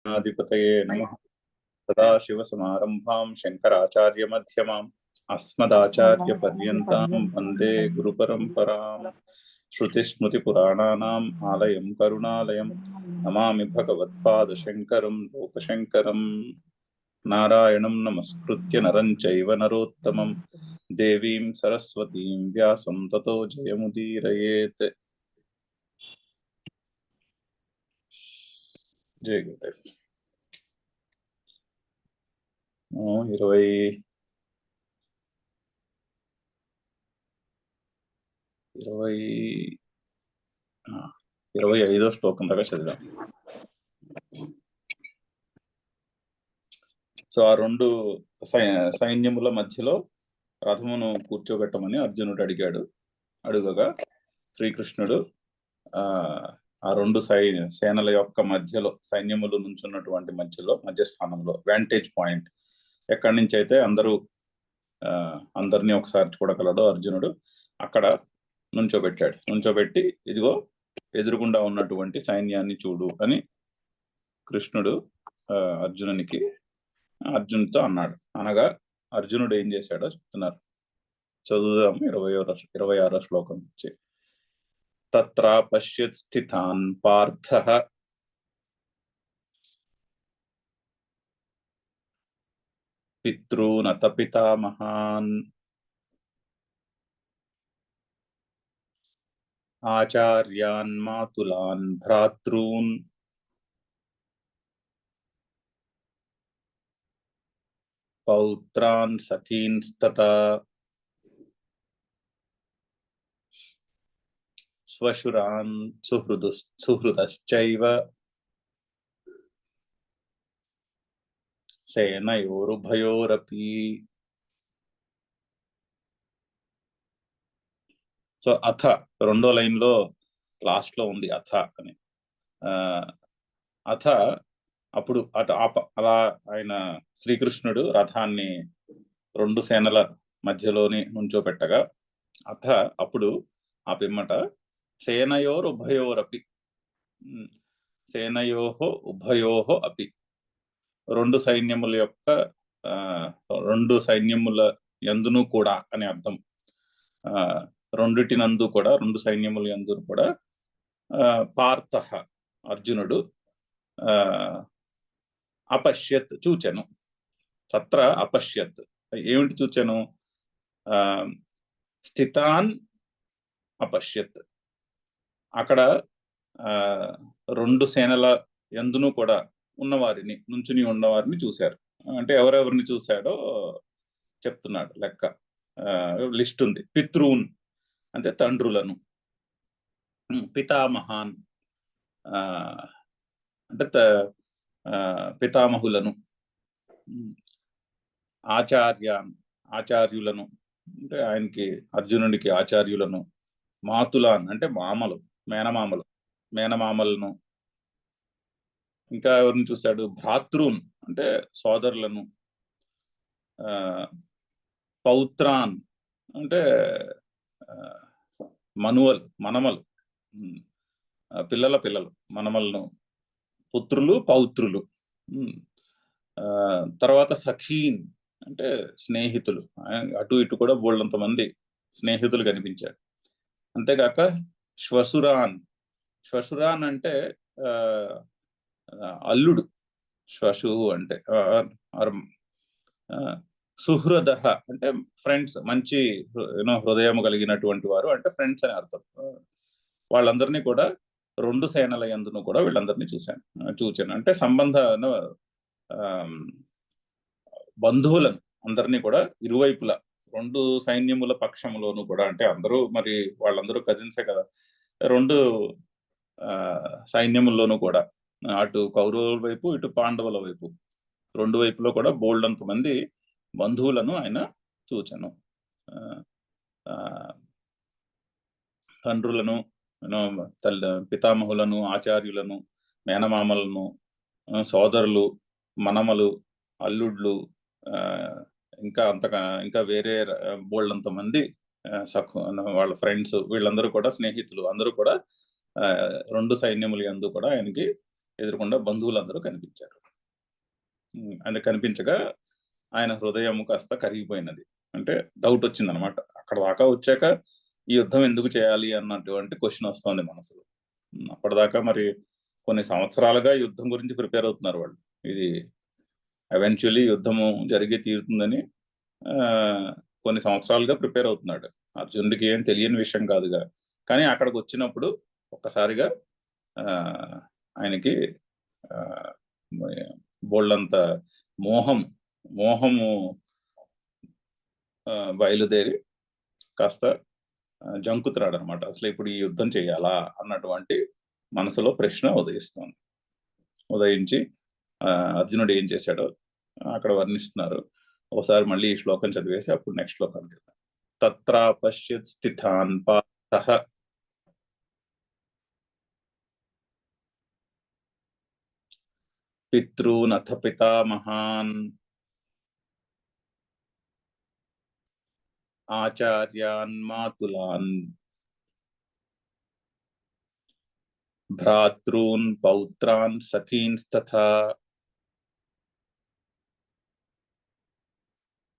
గణాధిపతయే నమః. సదాశివసమారంభాం శంకరాచార్యమధ్యమాం అస్మదాచార్యపర్యంతాం వందే గురుపరంపరాం. శృతిస్మృతిపురాణానాం ఆలయం కరుణాలయం నమామి భగవత్పాదశంకరం లోకశంకరం. నారాయణం నమస్కృత్య నరం చైవ నరోత్తమం దేవీం సరస్వతీం వ్యాసం తతో జయముదీరయేత్. జయ గురుదేవ్. 25వ శ్లోకం దాకా చదివాం. సో ఆ రెండు సైన్యముల మధ్యలో రథమును కూర్చోబెట్టమని అర్జునుడు అడుగగా శ్రీకృష్ణుడు ఆ రెండు సేనల యొక్క మధ్యలో, సైన్యములు నుంచున్నటువంటి మధ్యస్థానంలో, వాంటేజ్ పాయింట్ ఎక్కడి నుంచి అయితే అందరినీ ఒకసారి చూడగలడో అర్జునుడు, అక్కడ నుంచోబెట్టి ఇదిగో ఎదురుగుండా ఉన్నటువంటి సైన్యాన్ని చూడు అని కృష్ణుడు అర్జునుడితో అన్నాడు. అనగా అర్జునుడు ఏం చేశాడో చెప్తున్నారు. చదువుదాము 26వ శ్లోకం నుంచి. తత్ర పశ్యత్ స్థితాన్ పార్థః పితॄనత పితామహాన్ ఆచార్యాన్ మాతులాన్ భ్రాతॄన్ పౌత్రాన్ సఖీన్స్తతా స్వశురాన్ సుహృదశ్చైవ సేనయోరుభయోరపి. సో అథ రెండో లైన్ లో లాస్ట్ లో ఉంది అథ అని. అథ అప్పుడు అలా ఆయన శ్రీకృష్ణుడు రథాన్ని రెండు సేనల మధ్యలోని నుంచోపెట్టగా అథ అప్పుడు ఆ పిమ్మట సేనయోరుభయోరపి, సేనయోహో ఉభయోహో అపి, రెండు సైన్యముల యందును కూడా అని అర్థం. రెండిటినందు కూడా, రెండు సైన్యముల యందు కూడా పార్థః అర్జునుడు అపశ్యత్ చూచెను. తత్ర అపశ్యత్ ఏమిటి చూచెను? స్థితాన్ అపశ్యత్. అక్కడ రెండు సేనల యందును కూడా నుంచుని ఉన్నవారిని చూశారు. అంటే ఎవరెవరిని చూశాడో చెప్తున్నాడు లెక్క. లిస్ట్ ఉంది. పితృన్ అంటే తండ్రులను, పితామహాన్ అంటే పితామహులను, ఆచార్యులను అంటే అర్జునుడికి ఆచార్యులను, మాతులాన్ అంటే మేనమామలను, ఇంకా ఎవరిని చూశాడు? భ్రాతృన్ అంటే సోదరులను, పౌత్రాన్ అంటే మనమలు, పిల్లలు, మనమలను, పుత్రులు, పౌత్రులు. తర్వాత సఖీన్ అంటే స్నేహితులు. అటు ఇటు కూడా బోళ్ళంత మంది స్నేహితులు కనిపించారు. అంతేగాక శ్వశురాన్ అంటే అల్లుడు. శ్వశు అంటే సుహృద అంటే ఫ్రెండ్స్, మంచి హృదయం కలిగినటువంటి వారు అంటే ఫ్రెండ్స్ అని అర్థం. వాళ్ళందరినీ కూడా రెండు సేనల యందును కూడా వీళ్ళందరినీ చూచాను. అంటే బంధువులను అందరినీ కూడా ఇరువైపులా, రెండు సైన్యముల పక్షంలోనూ కూడా, అంటే వాళ్ళందరూ కజిన్సే కదా, రెండు సైన్యముల్లోనూ కూడా, అటు కౌరవుల వైపు ఇటు పాండవుల వైపు, రెండు వైపులో కూడా బోల్డంత మంది బంధువులను ఆయన చూచెను. తండ్రులను, పితామహులను, ఆచార్యులను, మేనమామలను, సోదరులు, మనమలు, అల్లుళ్ళు, ఇంకా వేరే బోల్డంత మంది వాళ్ళ ఫ్రెండ్స్, వీళ్ళందరూ కూడా స్నేహితులు, అందరూ కూడా రెండు సైన్యములు యందు కూడా ఆయనకి ఎదురుకుండా బంధువులందరూ కనిపించారు. అంటే కనిపించగా ఆయన హృదయం కాస్త కరిగిపోయినది. అంటే డౌట్ వచ్చిందనమాట. అక్కడ దాకా వచ్చాక ఈ యుద్ధం ఎందుకు చేయాలి అన్నటువంటి క్వశ్చన్ వస్తోంది మనసులో. అప్పటిదాకా మరి కొన్ని సంవత్సరాలుగా యుద్ధం గురించి ప్రిపేర్ అవుతున్నారు వాళ్ళు. ఇది ఎవెన్చువల్లీ యుద్ధము జరిగి తీరుతుందని కొన్ని సంవత్సరాలుగా ప్రిపేర్ అవుతున్నాడు. అర్జునుడికి ఏం తెలియని విషయం కాదుగా. కానీ అక్కడికి వచ్చినప్పుడు ఒక్కసారిగా ఆయనకి బోళ్ళంత మోహము బయలుదేరి కాస్త జంకుతున్నాడు అనమాట. అసలు ఇప్పుడు ఈ యుద్ధం చేయాలా అన్నటువంటి మనసులో ప్రశ్న ఉదయిస్తోంది. ఉదయించి అర్జునుడు ఏం చేశాడో అక్కడ వర్ణిస్తున్నారు. ఒకసారి మళ్ళీ ఈ శ్లోకం చదివేసి అప్పుడు నెక్స్ట్ శ్లోకానికి వెళ్దాం. తత్ర పశ్యత్ స్థితాన్ పార్థః పితॄనథ పితామహాన్ ఆచార్యాన్ మాతులాన్ భ్రాతॄన్ పౌత్రాన్ సఖీన్స్తథా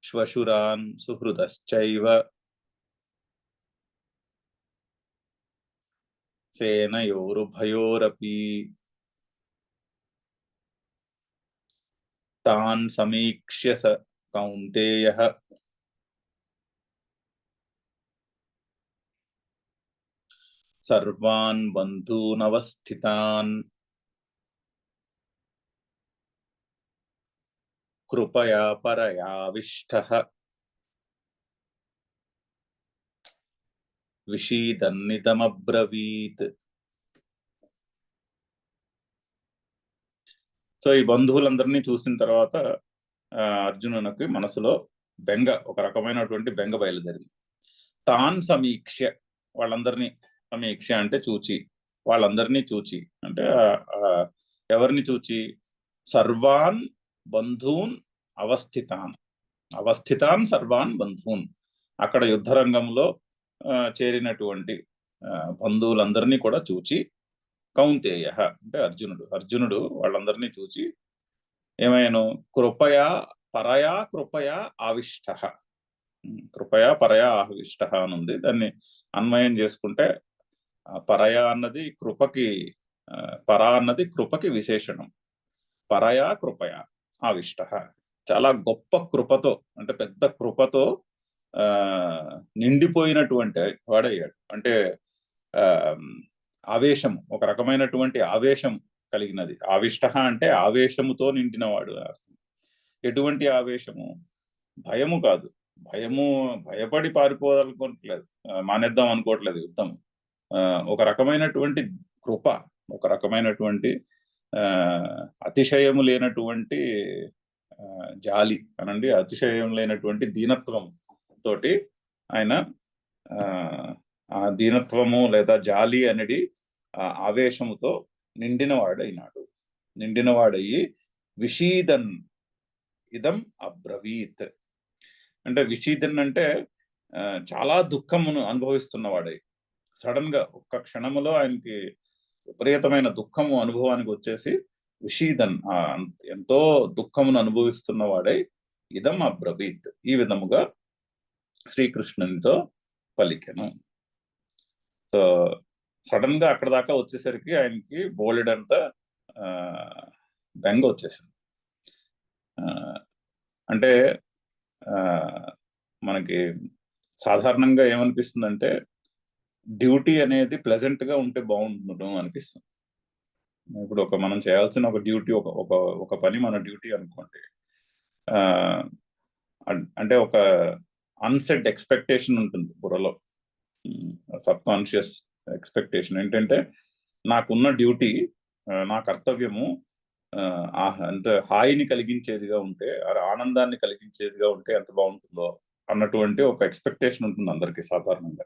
శ్వశురాన్ సుహృదశ్చైవ సేనయోరుభయోరపి తాన్ సమీక్ష్య స కౌంతేయః సర్వాన్ బంధూనవస్థితాన్ కృపయా పరయావిష్టః విషీదన్నిదమబ్రవీత్. సో ఈ బంధువులందరినీ చూసిన తర్వాత అర్జునునికి మనసులో బెంగ, ఒక రకమైనటువంటి బెంగ బయలుదేరింది. తాన్ సమీక్ష, వాళ్ళందరినీ, సమీక్ష అంటే చూచి, వాళ్ళందరినీ చూచి అంటే ఎవరిని చూచి? సర్వాన్ బంధూన్ అవస్థితాన్, అవస్థితాన్ సర్వాన్ బంధూన్, అక్కడ యుద్ధరంగంలో చేరినటువంటి బంధువులందరినీ కూడా చూచి, కౌంతేయ అంటే అర్జునుడు వాళ్ళందరినీ చూచి ఏమైనా కృపయా ఆవిష్ట, కృపయా పరయా ఆవిష్ట అని ఉంది. దాన్ని అన్వయం చేసుకుంటే పరయా అన్నది కృపకి, పరా అన్నది కృపకి విశేషణం. పరయా కృపయా ఆవిష్ట, చాలా గొప్ప కృపతో, అంటే పెద్ద కృపతో నిండిపోయినటువంటి వాడయ్యాడు. అంటే ఆవేశం, ఒక రకమైనటువంటి ఆవేశం కలిగినది. ఆవిష్ట అంటే ఆవేశముతో నిండినవాడు. ఎటువంటి ఆవేశము? భయము కాదు. భయపడి పారిపోవాలనుకోవట్లేదు, మానేద్దాం అనుకోవట్లేదు యుద్ధం. ఒక రకమైనటువంటి కృప, ఒక రకమైనటువంటి అతిశయము లేనటువంటి జాలి అనండి, అతిశయం లేనటువంటి దీనత్వం తోటి ఆయన ఆ దీనత్వము లేదా జాలి అనేది ఆవేశముతో నిండినవాడయ్యి విషీదన్ ఇదం అబ్రవీత్, అంటే విషీదన్ అంటే చాలా దుఃఖమును అనుభవిస్తున్నవాడై, సడన్ గా ఒక్క క్షణములో ఆయనకి విపరీతమైన దుఃఖము అనుభవానికి వచ్చేసి విషీదన్, ఎంతో దుఃఖమును అనుభవిస్తున్నవాడై ఇదం అబ్రవీత్, ఈ విధముగా శ్రీకృష్ణునితో పలికెను. సో సడన్ గా అక్కడ దాకా వచ్చేసరికి ఆయనకి బోలెడంత బెంగ వచ్చేసింది. అంటే మనకి సాధారణంగా ఏమనిపిస్తుందంటే డ్యూటీ అనేది ప్లెజెంట్ గా ఉంటే బాగుంటుందో అనిపిస్తుంది. ఇప్పుడు మనం చేయాల్సిన ఒక డ్యూటీ, ఒక పని మన డ్యూటీ అనుకోండి. అంటే ఒక అన్సెట్ ఎక్స్పెక్టేషన్ ఉంటుంది బుర్రలో, సబ్ కాన్షియస్ ఎక్స్పెక్టేషన్ ఏంటంటే నాకున్న డ్యూటీ, నా కర్తవ్యము అంత హాయిని కలిగించేదిగా ఉంటే, ఆనందాన్ని కలిగించేదిగా ఉంటే ఎంత బాగుంటుందో అన్నటువంటి ఒక ఎక్స్పెక్టేషన్ ఉంటుంది అందరికీ సాధారణంగా.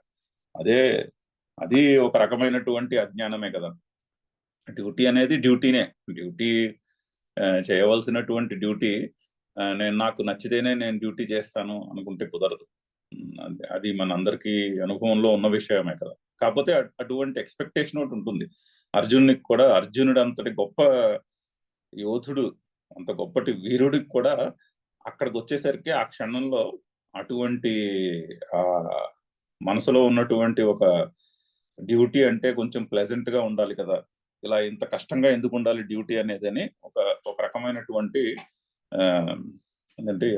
అది ఒక రకమైనటువంటి అజ్ఞానమే కదా. డ్యూటీ అనేది డ్యూటీనే, డ్యూటీ చేయవలసినటువంటి డ్యూటీ నాకు నచ్చితేనే నేను డ్యూటీ చేస్తాను అనుకుంటే కుదరదు. అది మన అందరికీ అనుభవంలో ఉన్న విషయమే కదా. కాకపోతే అటువంటి ఎక్స్పెక్టేషన్ ఒకటి ఉంటుంది. అర్జునుడికి కూడా, అర్జునుడు అంతటి గొప్ప యోధుడు, అంత గొప్పటి వీరుడికి కూడా అక్కడికి వచ్చేసరికి ఆ క్షణంలో అటువంటి ఆ మనసులో ఉన్నటువంటి ఒక డ్యూటీ అంటే కొంచెం ప్లెజెంట్ గా ఉండాలి కదా, ఇలా ఇంత కష్టంగా ఎందుకు ఉండాలి డ్యూటీ అనేది అని ఒక రకమైనటువంటి ఏంటంటే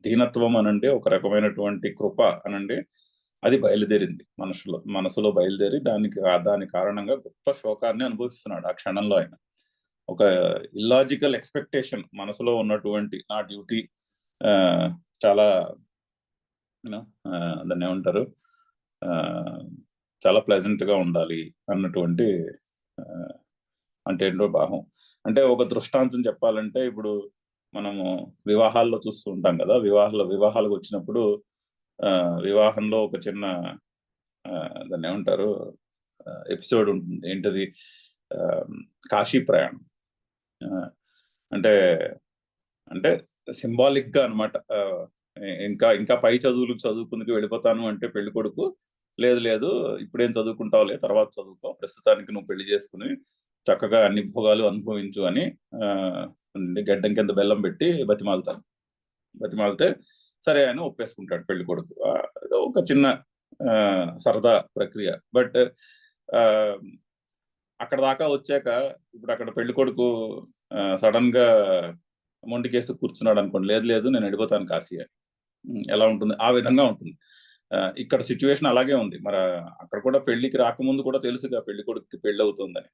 దీనత్వం అనండి, ఒక రకమైనటువంటి కృప అనండి, అది బయలుదేరింది మనసులో బయలుదేరి దాని కారణంగా గొప్ప శోకాన్ని అనుభవిస్తున్నాడు ఆ క్షణంలో. ఆయన ఒక ఇల్లాజికల్ ఎక్స్పెక్టేషన్ మనసులో ఉన్నటువంటి నా డ్యూటీ చాలా దాన్ని ఏమంటారు, చాలా ప్లెజెంట్ గా ఉండాలి అన్నటువంటి అంటే ఏంటో భావం. అంటే ఒక దృష్టాంతం చెప్పాలంటే ఇప్పుడు మనము వివాహాల్లో చూస్తూ ఉంటాం కదా, వివాహాలకు వచ్చినప్పుడు వివాహంలో ఒక చిన్న దాన్ని ఏమంటారు ఎపిసోడ్ ఉంటుంది. ఏంటది, కాశీ ప్రయాణం. అంటే అంటే సింబాలిక్ గా అనమాట. ఇంకా పై చదువుకుందుకు వెళ్ళిపోతాను అంటే పెళ్లి కొడుకు, లేదు ఇప్పుడేం చదువుకుంటావులే, తర్వాత చదువుకో, ప్రస్తుతానికి నువ్వు పెళ్లి చేసుకుని చక్కగా అన్ని భోగాలు అనుభవించు అని గడ్డం కింద బెల్లం పెట్టి బతిమాలితే సరే అని ఒప్పేసుకుంటాడు పెళ్లి కొడుకు. ఒక చిన్న సరదా ప్రక్రియ. బట్ అక్కడ దాకా వచ్చాక ఇప్పుడు అక్కడ పెళ్లి కొడుకు సడన్ గా మొండికేసి కూర్చున్నాడు అనుకోండి, లేదు నేను వెళ్ళిపోతాను కాశీ అని. ఎలా ఉంటుంది? ఆ విధంగా ఉంటుంది. ఇక్కడ సిచ్యువేషన్ అలాగే ఉంది. మరి అక్కడ కూడా పెళ్లికి రాకముందు కూడా తెలుసుగా పెళ్లి కొడుకుకి పెళ్లి అవుతుందని.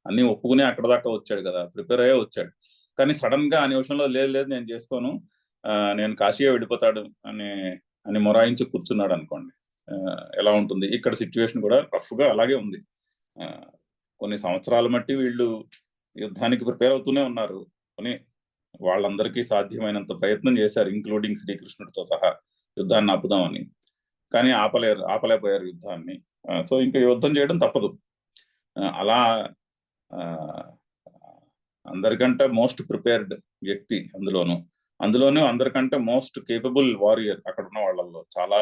అన్ని ఒప్పుకుని అక్కడ దాకా వచ్చాడు కదా, ప్రిపేర్ అయ్యే వచ్చాడు. కానీ సడన్ గా ఆ నిమిషంలో లేదు నేను చేసుకోను, నేను కాశీయే వెళ్ళిపోతాడు అని మొరాయించి కూర్చున్నాడు అనుకోండి, ఎలా ఉంటుంది? ఇక్కడ సిచ్యువేషన్ కూడా రఫ్ గా అలాగే ఉంది. కొన్ని సంవత్సరాల మట్టి వీళ్ళు యుద్ధానికి ప్రిపేర్ అవుతూనే ఉన్నారు. కొన్ని వాళ్ళందరికీ సాధ్యమైనంత ప్రయత్నం చేశారు, ఇంక్లూడింగ్ శ్రీకృష్ణుడితో సహా, యుద్ధాన్ని ఆపుదామని. కానీ ఆపలేకపోయారు యుద్ధాన్ని. సో ఇంకా యుద్ధం చేయడం తప్పదు. అలా అందరికంటే మోస్ట్ ప్రిపేర్డ్ వ్యక్తి, అందులోనూ అందరికంటే మోస్ట్ కేపబుల్ వారియర్ అక్కడ ఉన్న వాళ్ళల్లో. చాలా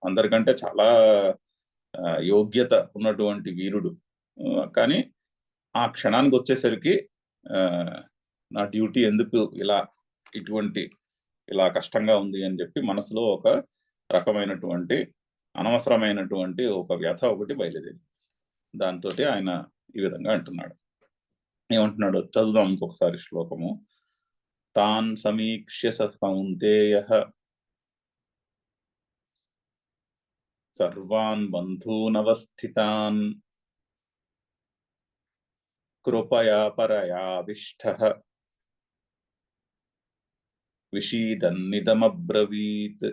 అందరికంటే చాలా యోగ్యత ఉన్నటువంటి వీరుడు. కానీ ఆ క్షణానికి వచ్చేసరికి నా డ్యూటీ ఎందుకు ఇలా కష్టంగా ఉంది అని చెప్పి మనసులో ఒక రకమైనటువంటి అనవసరమైనటువంటి ఒక వ్యథ ఒకటి బయలుదేరి, దాంతో ఆయన ఈ విధంగా అంటున్నాడు. ఏమంటున్నాడు చదువుదాం ఇంకొకసారి శ్లోకము. తాన్ సమీక్ష్య కౌంతేయః సర్వాన్ బంధూనవస్థితాన్ కృపయా పరయావిష్టః విషీదన్నిదమబ్రవీత్.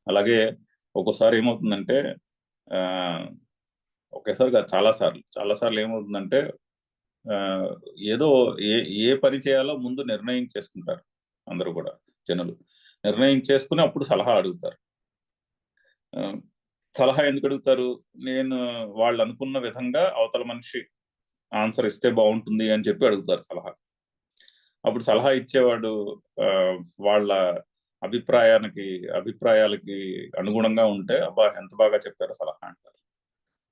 అలాగే ఒక్కోసారి ఏమవుతుందంటే, ఒకేసారి కాదు చాలాసార్లు ఏమవుతుందంటే, ఏదో ఏ పని చేయాలో ముందు నిర్ణయం చేసుకుంటారు అందరూ కూడా. జనులు నిర్ణయం చేసుకుని అప్పుడు సలహా అడుగుతారు. సలహా ఎందుకు అడుగుతారు? నేను వాళ్ళు అనుకున్న విధంగా అవతల మనిషి ఆన్సర్ ఇస్తే బాగుంటుంది అని చెప్పి అడుగుతారు సలహా. అప్పుడు సలహా ఇచ్చేవాడు వాళ్ళ అభిప్రాయాలకి అనుగుణంగా ఉంటే అబ్బా ఎంత బాగా చెప్పారో సలహా అంటారు.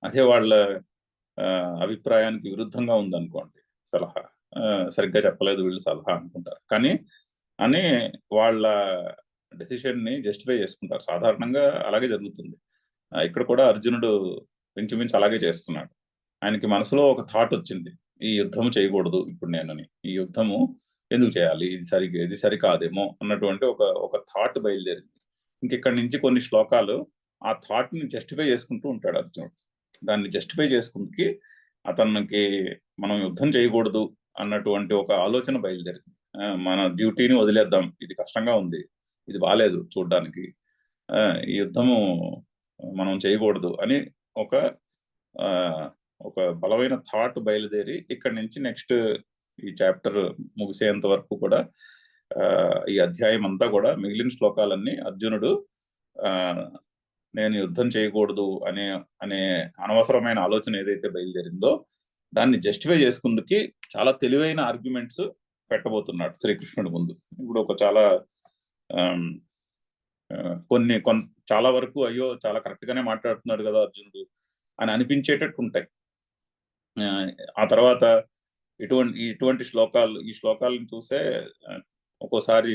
అదే వాళ్ళ అభిప్రాయానికి విరుద్ధంగా ఉందనుకోండి సలహా, సరిగ్గా చెప్పలేదు వీళ్ళు సలహా అనుకుంటారు. కానీ వాళ్ళ డెసిషన్ ని జస్టిఫై చేసుకుంటారు. సాధారణంగా అలాగే జరుగుతుంది. ఇక్కడ కూడా అర్జునుడు ఇంచుమించు అలాగే చేస్తున్నాడు. ఆయనకి మనసులో ఒక థాట్ వచ్చింది, ఈ యుద్ధము చేయకూడదు ఇప్పుడు నేనని, ఈ యుద్ధము ఎందుకు చేయాలి, ఇది సరికాదేమో అన్నటువంటి ఒక థాట్ బయలుదేరింది. ఇంకెక్కడి నుంచి కొన్ని శ్లోకాలు ఆ థాట్ ని జస్టిఫై చేసుకుంటూ ఉంటాడు అర్జునుడు. దాన్ని జస్టిఫై చేసుకుందుకి అతనికి మనం యుద్ధం చేయకూడదు అన్నటువంటి ఒక ఆలోచన బయలుదేరింది. మన డ్యూటీని వదిలేద్దాం, ఇది కష్టంగా ఉంది, ఇది బాలేదు చూడ్డానికి, ఈ యుద్ధము మనం చేయకూడదు అని ఒక బలమైన థాట్ బయలుదేరి ఇక్కడి నుంచి నెక్స్ట్ ఈ చాప్టర్ ముగిసేంత వరకు కూడా, ఈ అధ్యాయం అంతా కూడా మిగిలిన శ్లోకాలన్నీ అర్జునుడు నేను యుద్ధం చేయకూడదు అనే అనవసరమైన ఆలోచన ఏదైతే బయలుదేరిందో దాన్ని జస్టిఫై చేసుకుందుకి చాలా తెలివైన ఆర్గ్యుమెంట్స్ పెట్టబోతున్నాడు శ్రీకృష్ణుడి ముందు. ఇప్పుడు ఒక చాలా చాలా వరకు అయ్యో చాలా కరెక్ట్ గానే మాట్లాడుతున్నాడు కదా అర్జునుడు అని అనిపించేటట్టు ఉంటాయి. ఆ తర్వాత ఇటువంటి ఈ శ్లోకాలను చూసే ఒక్కోసారి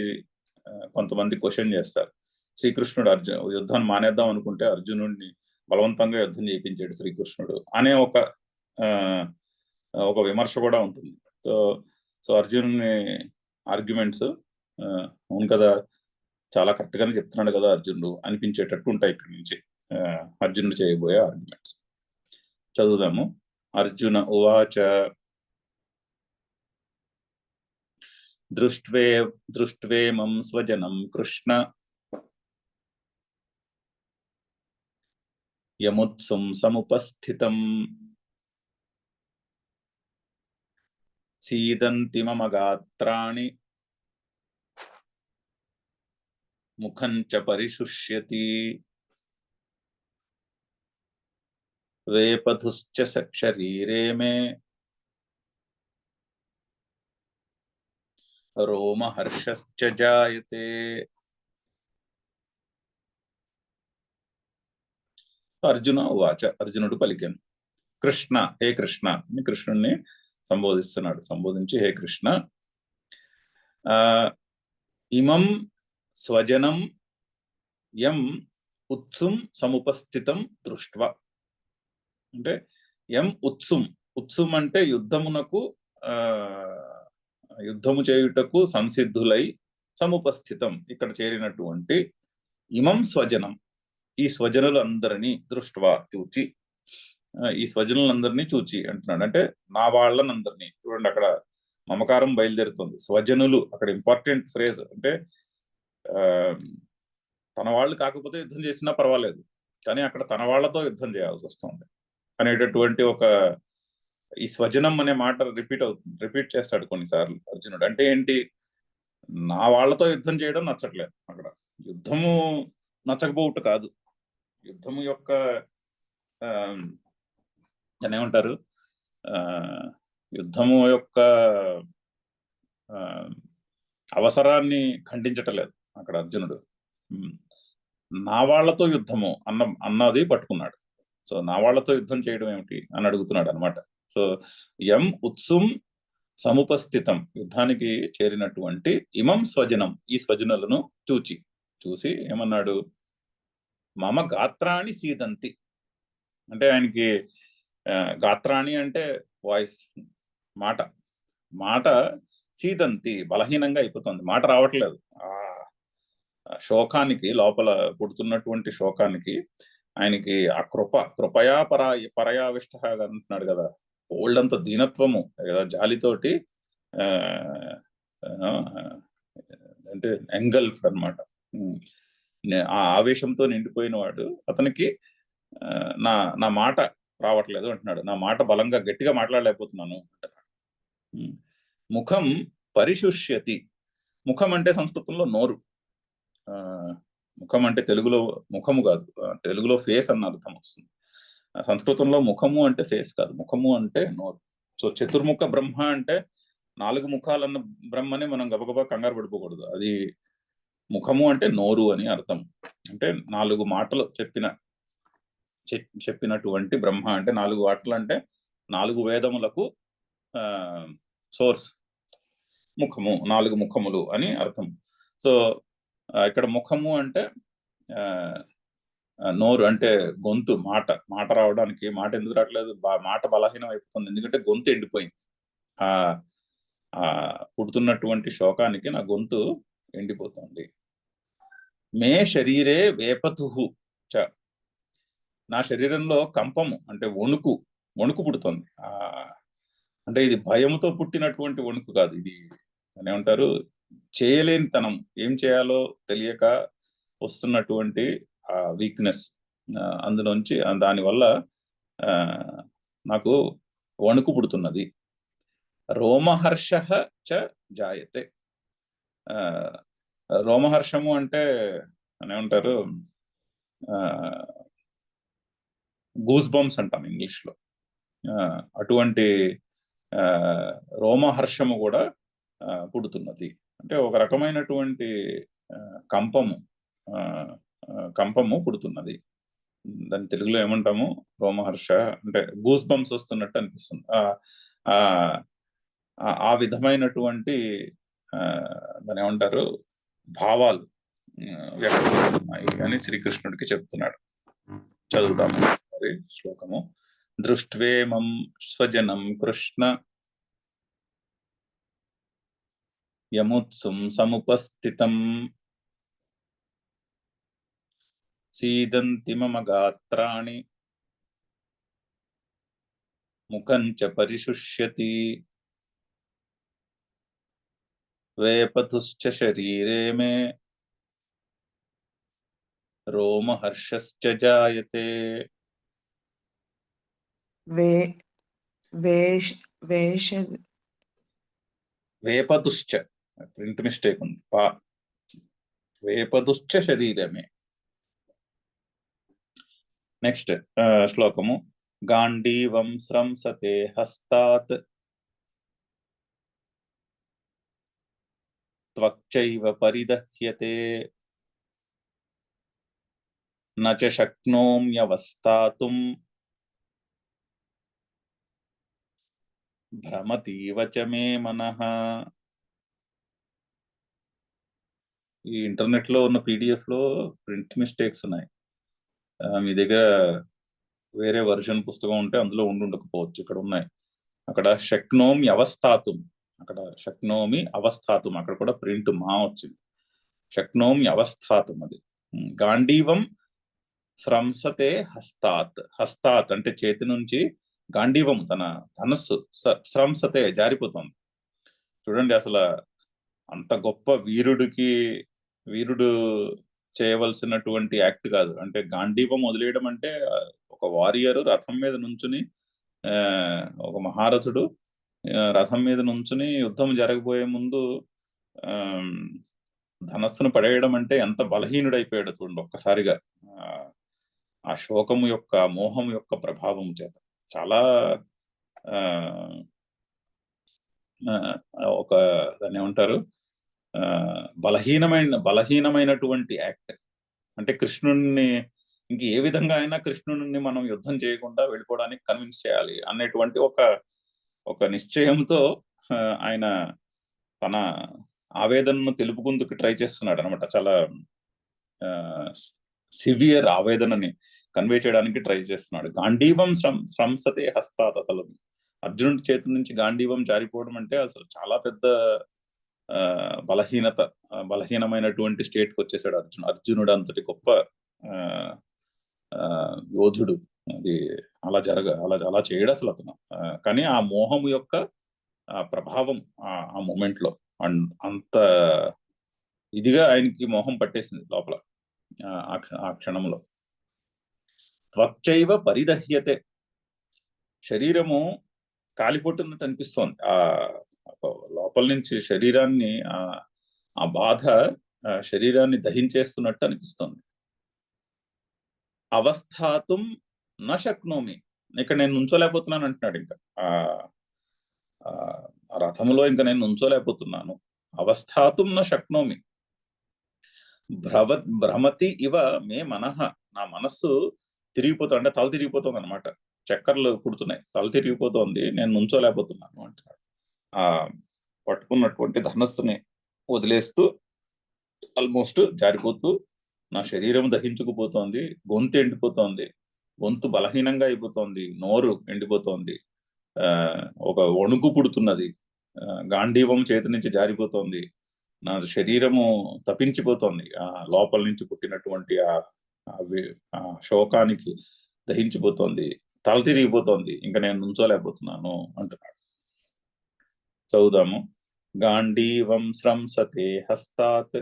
కొంతమంది క్వశ్చన్ చేస్తారు, శ్రీకృష్ణుడు యుద్ధాన్ని మానేద్దాం అనుకుంటే అర్జునుడిని బలవంతంగా యుద్ధం చేయించాడు శ్రీకృష్ణుడు అనే ఒక విమర్శ కూడా ఉంటుంది. సో అర్జునుని ఆర్గ్యుమెంట్స్ అవును కదా, చాలా కరెక్ట్ గానే చెప్తున్నాడు కదా అర్జునుడు అనిపించేటట్టు ఉంటాయి ఇక్కడి నుంచి అర్జునుడు చేయబోయే ఆర్గ్యుమెంట్స్. చదువుదాము. అర్జున ఉవాచ దృష్ట్వేమం స్వజనం కృష్ణ యముత్సుం సముపస్థితం సీదంతి మమ గాత్రాణి ముఖం చ పరిశుష్యతి వేపధుశ్చ శరీరే మే రోమహర్షశ్చ జాయతే. అర్జున ఉవాచ, అర్జునుడు పలికాను. కృష్ణ, హే కృష్ణ అని కృష్ణుణ్ణి సంబోధిస్తున్నాడు. సంబోధించి హే కృష్ణ, ఇమం స్వజనం యం ఉత్సుం సముపస్థితం దృష్ట్వా. అంటే యం ఉత్సుం అంటే యుద్ధము చేయుటకు సంసిద్ధులై సముపస్థితం ఇక్కడ చేరినటువంటి ఇమం స్వజనం ఈ స్వజనులందరినీ దృష్ట్వా చూచి, ఈ స్వజనులందరినీ చూచి అంటున్నాడు. అంటే నా వాళ్ళనందరినీ చూడండి, అక్కడ మమకారం బయలుదేరుతుంది. స్వజనులు అక్కడ ఇంపార్టెంట్ ఫ్రేజ్. అంటే తన వాళ్ళు కాకపోతే యుద్ధం చేసినా పర్వాలేదు, కానీ అక్కడ తన వాళ్లతో యుద్ధం చేయాల్సి వస్తుంది అనేటటువంటి ఈ స్వజనం అనే మాట రిపీట్ చేస్తాడు కొన్నిసార్లు అర్జునుడు. అంటే ఏంటి, నా వాళ్లతో యుద్ధం చేయడం నచ్చట్లేదు. అక్కడ యుద్ధము నచ్చకపోవట కాదు, యుద్ధము యొక్క ఏమంటారు, యుద్ధము యొక్క అవసరాన్ని ఖండించటలేదు అక్కడ అర్జునుడు. నా వాళ్లతో యుద్ధము అన్నది పట్టుకున్నాడు. సో నా వాళ్లతో యుద్ధం చేయడం ఏమిటి అని అడుగుతున్నాడు అనమాట. సో యం ఉత్సుం సముపస్థితం, యుద్ధానికి చేరినటువంటి ఇమం స్వజనం, ఈ స్వజనులను చూసి ఏమన్నాడు, మమ గాత్రాణి సీదంతి. అంటే ఆయనకి గాత్రాణి అంటే వాయిస్, మాట సీదంతి బలహీనంగా అయిపోతుంది, మాట రావట్లేదు. ఆ శోకానికి, లోపల పుడుతున్నటువంటి శోకానికి ఆయనకి ఆ కృపయా పరయావిష్ట అంటున్నాడు కదా, ఓల్డంత దీనత్వము కదా, జాలితోటి అంటే ఎంగల్ఫ్డ్ అనమాట. ఆ ఆవేశంతో నిండిపోయిన వాడు, అతనికి నా మాట రావట్లేదు అంటున్నాడు. నా మాట బలంగా గట్టిగా మాట్లాడలేకపోతున్నాను అంటున్నాడు. ముఖం పరిశుష్యతి. ముఖం అంటే సంస్కృతంలో నోరు, ముఖం అంటే తెలుగులో ముఖము కాదు, తెలుగులో ఫేస్ అన్న అర్థం వస్తుంది. సంస్కృతంలో ముఖము అంటే ఫేస్ కాదు, ముఖము అంటే నోరు. సో చతుర్ముఖ బ్రహ్మ అంటే 4 ముఖాలన్న బ్రహ్మని మనం గబగబా కంగారు పడిపోకూడదు. అది ముఖము అంటే నోరు అని అర్థం. అంటే 4 మాటలు చెప్పినటువంటి బ్రహ్మ అంటే 4 మాటలు అంటే 4 వేదములకు సోర్స్. ముఖము, 4 ముఖములు అని అర్థం. సో ఇక్కడ ముఖము అంటే నోరు, అంటే గొంతు, మాట రావడానికి. మాట ఎందుకు రావట్లేదు, మాట బలహీనం అయిపోతుంది, ఎందుకంటే గొంతు ఎండిపోయింది. పుడుతున్నటువంటి శోకానికి నా గొంతు ఎండిపోతుంది. మే శరీరే వేపతుహు చ, నా శరీరంలో కంపము అంటే వణుకు పుడుతుంది. అంటే ఇది భయముతో పుట్టినటువంటి వణుకు కాదు, ఇది ఏమంటారు, చేయలేని తనం, ఏం చేయాలో తెలియక వస్తున్నటువంటి ఆ వీక్నెస్. అందులోంచి దానివల్ల నాకు వణుకు పుడుతున్నది. రోమహర్ష చ జాయతే. రోమహర్షము అంటే ఏమంటారు, గూస్ బంప్స్ అంటాం ఇంగ్లీష్ లో. అటువంటి రోమహర్షము కూడా పుడుతున్నది. అంటే ఒక రకమైనటువంటి కంపము కంపము పుడుతున్నది. దాని తెలుగులో ఏమంటాము? రోమహర్ష అంటే గూస్ బంప్స్ వస్తున్నట్టు అనిపిస్తుంది. ఆ విధమైనటువంటి దాని ఏమంటారు భావాలు వ్యక్తమవుతున్నాయి అని శ్రీకృష్ణుడికి చెప్తున్నాడు. చదువుతాము మరి శ్లోకము. దృష్ట్వేమం స్వజనం కృష్ణ యముత్సుం సముపస్థితం సీదంతి మమ గాత్రాణి ముఖం చ పరిశుష్యతి వేపతుశ్చ శరీరే మే రోమహర్షశ్చ జాయతే. వేపతుశ్చ ప్రింట్ మిస్టేక్ ఉంది. వేపతుశ్చ శరీరమే. నెక్స్ట్ శ్లోకము. గాంధీవం స్రంసతే హస్తాత్ త్వక్చైవ పరిదహ్యతే న చ శక్నోమ్యవస్థాతుం భ్రమతీవ చ మే మనః. ఈ ఇంటర్నెట్ లో ఉన్న పీడిఎఫ్ లో ప్రింట్ మిస్టేక్స్ ఉన్నాయి. మీ దగ్గర వేరే వర్షన్ పుస్తకం ఉంటే అందులో ఉండకపోవచ్చు. ఇక్కడ ఉన్నాయి. అక్కడ శక్నోమి అవస్థాతుం, అక్కడ శక్నోమి అవస్థాతుం, అక్కడ కూడా ప్రింట్ మా వచ్చింది. శక్నోమి అవస్థాతుం అది. గాంధీవం స్రంసతే హస్తాత్. హస్తాత్ అంటే చేతి నుంచి, గాంధీవం తన ధనస్సు, స్రంసతే జారిపోతుంది. చూడండి, అసలు అంత గొప్ప వీరుడు చేయవలసినటువంటి యాక్ట్ కాదు. అంటే గాంధీవం వదిలేయడం అంటే ఒక వారియర్ రథం మీద నుంచుని, ఒక మహారథుడు రథం మీద నుంచుని యుద్ధం జరగబోయే ముందు ధనస్సును పడేయడం అంటే ఎంత బలహీనుడైపోయాడు చూడండి ఒక్కసారిగా. ఆ శోకము యొక్క, మోహం యొక్క ప్రభావం చేత చాలా ఒక దాన్ని ఏమంటారు, బలహీనమైనటువంటి యాక్ట్. అంటే కృష్ణుణ్ణి ఇంక ఏ విధంగా అయినా కృష్ణుడిని మనం యుద్ధం చేయకుండా వెళ్ళిపోవడానికి కన్విన్స్ చేయాలి అనేటువంటి ఒక నిశ్చయంతో ఆయన తన ఆవేదనను తెలుపుకుందుకు ట్రై చేస్తున్నాడు అనమాట. చాలా సివియర్ ఆవేదనని కన్వే చేయడానికి ట్రై చేస్తున్నాడు. గాంధీవం స్రంసతే హస్తాత్. అసలు అర్జునుడి చేతి నుంచి గాంధీవం జారిపోవడం అంటే అసలు చాలా పెద్ద బలహీనమైనటువంటి స్టేట్కి వచ్చేసాడు అర్జునుడు. అంతటి గొప్ప యోధుడు. అది అలా చేయడు అసలు అతను. కానీ ఆ మోహము యొక్క ప్రభావం ఆ మూమెంట్ లో అంత ఇదిగా ఆయనకి మోహం పట్టేసింది లోపల ఆ క్షణంలో. త్వక్చైవ పరిదహ్యతే, శరీరము కాలిపోతున్నట్టు అనిపిస్తోంది. ఆ లోపల నుంచి శరీరాన్ని, ఆ బాధ శరీరాన్ని దహించేస్తున్నట్టు అనిపిస్తోంది. అవస్థాతుం న శక్నోమి, ఇక్కడ నేను నుంచోలేకపోతున్నాను అంటున్నాడు. ఇంకా ఆ రథములో ఇంకా నేను నుంచోలేకపోతున్నాను. అవస్థాతుం న శక్నోమి భ్రమతి ఇవ మే మనః, నా మనస్సు తిరిగిపోతుంది, అంటే తల తిరిగిపోతుంది అనమాట. చక్కర్లు పుడుతున్నాయి, తల తిరిగిపోతోంది, నేను నుంచోలేకపోతున్నాను అంటున్నాడు. ఆ పట్టుకున్నటువంటి ధనస్సుని వదిలేస్తూ ఆల్మోస్ట్ జారిపోతూ నా శరీరం దహించుకుపోతోంది, గొంతు ఎండిపోతోంది, గొంతు బలహీనంగా అయిపోతోంది, నోరు ఎండిపోతోంది, ఒక వణుకు పుడుతున్నది, గాంధీవం చేతి నుంచి జారిపోతోంది, నా శరీరము తప్పించిపోతోంది, ఆ లోపల నుంచి పుట్టినటువంటి ఆ శోకానికి దహించిపోతోంది, తల తిరిగిపోతోంది, ఇంకా నేను నుంచోలేకపోతున్నాను అంటున్నాడు. చదువుదాము. గాంధీవం స్రంసతే హస్తాత్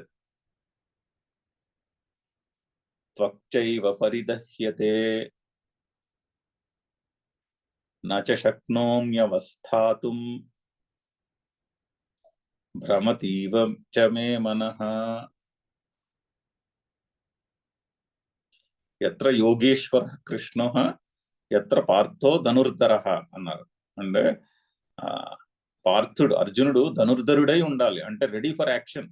త్వక్చైవ పరిదహ్యతే న చ శక్నోమ్యవస్థాతుం భ్రమతీవ చ మే మనః. ఎత్ర యోగేశ్వర కృష్ణః ఎత్ర పార్థో ధనుర్ధరః అన్నారు. అంటే పార్థుడు అర్జునుడు ధనుర్ధరుడై ఉండాలి, అంటే రెడీ ఫర్ యాక్షన్.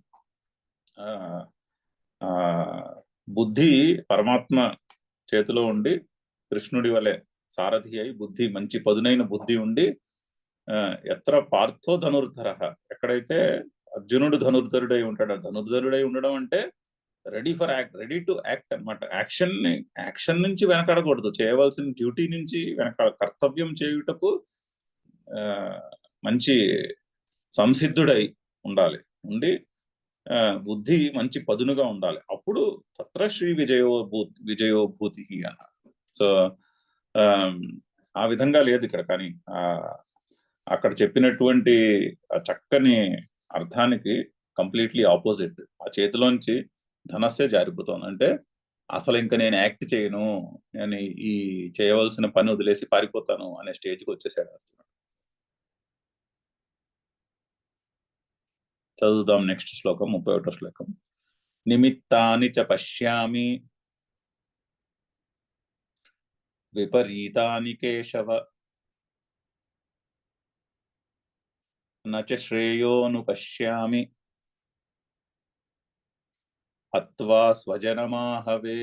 బుద్ధి పరమాత్మ చేతిలో ఉండి కృష్ణుడి వలె సారథి అయి బుద్ధి మంచి పదునైన బుద్ధి ఉండి ఎత్ర పార్థో ధనుర్ధర, ఎక్కడైతే అర్జునుడు ధనుర్ధరుడై ఉంటాడు. ధనుర్ధరుడై ఉండడం అంటే ready for act, ready to act అనమాట. యాక్షన్ నుంచి వెనకాడకూడదు, చేయవలసిన డ్యూటీ నుంచి కర్తవ్యం చేయుటకు మంచి సంసిద్ధుడై ఉండాలి, ఉండి బుద్ధి మంచి పదునుగా ఉండాలి. అప్పుడు తత్ర శ్రీ విజయోభూతి అన్న. సో ఆ విధంగా లేదు ఇక్కడ. కానీ అక్కడ చెప్పినటువంటి చక్కని అర్థానికి కంప్లీట్లీ ఆపోజిట్. ఆ చేతిలోంచి ధనస్సే జారిపోతుంది. అంటే అసలు ఇంకా నేను యాక్ట్ చేయను, నేను ఈ చేయవలసిన పని వదిలేసి పారిపోతాను అనే స్టేజ్కి వచ్చేసాడు అర్జునుడు. చదువుదాం నెక్స్ట్ శ్లోకం, 31వ శ్లోకం. నిమిత్తాని చ పశ్యామి విపరీతాని కేశవ నచ శ్రేయోను పశ్యామి హత్వా స్వజనమాహవే.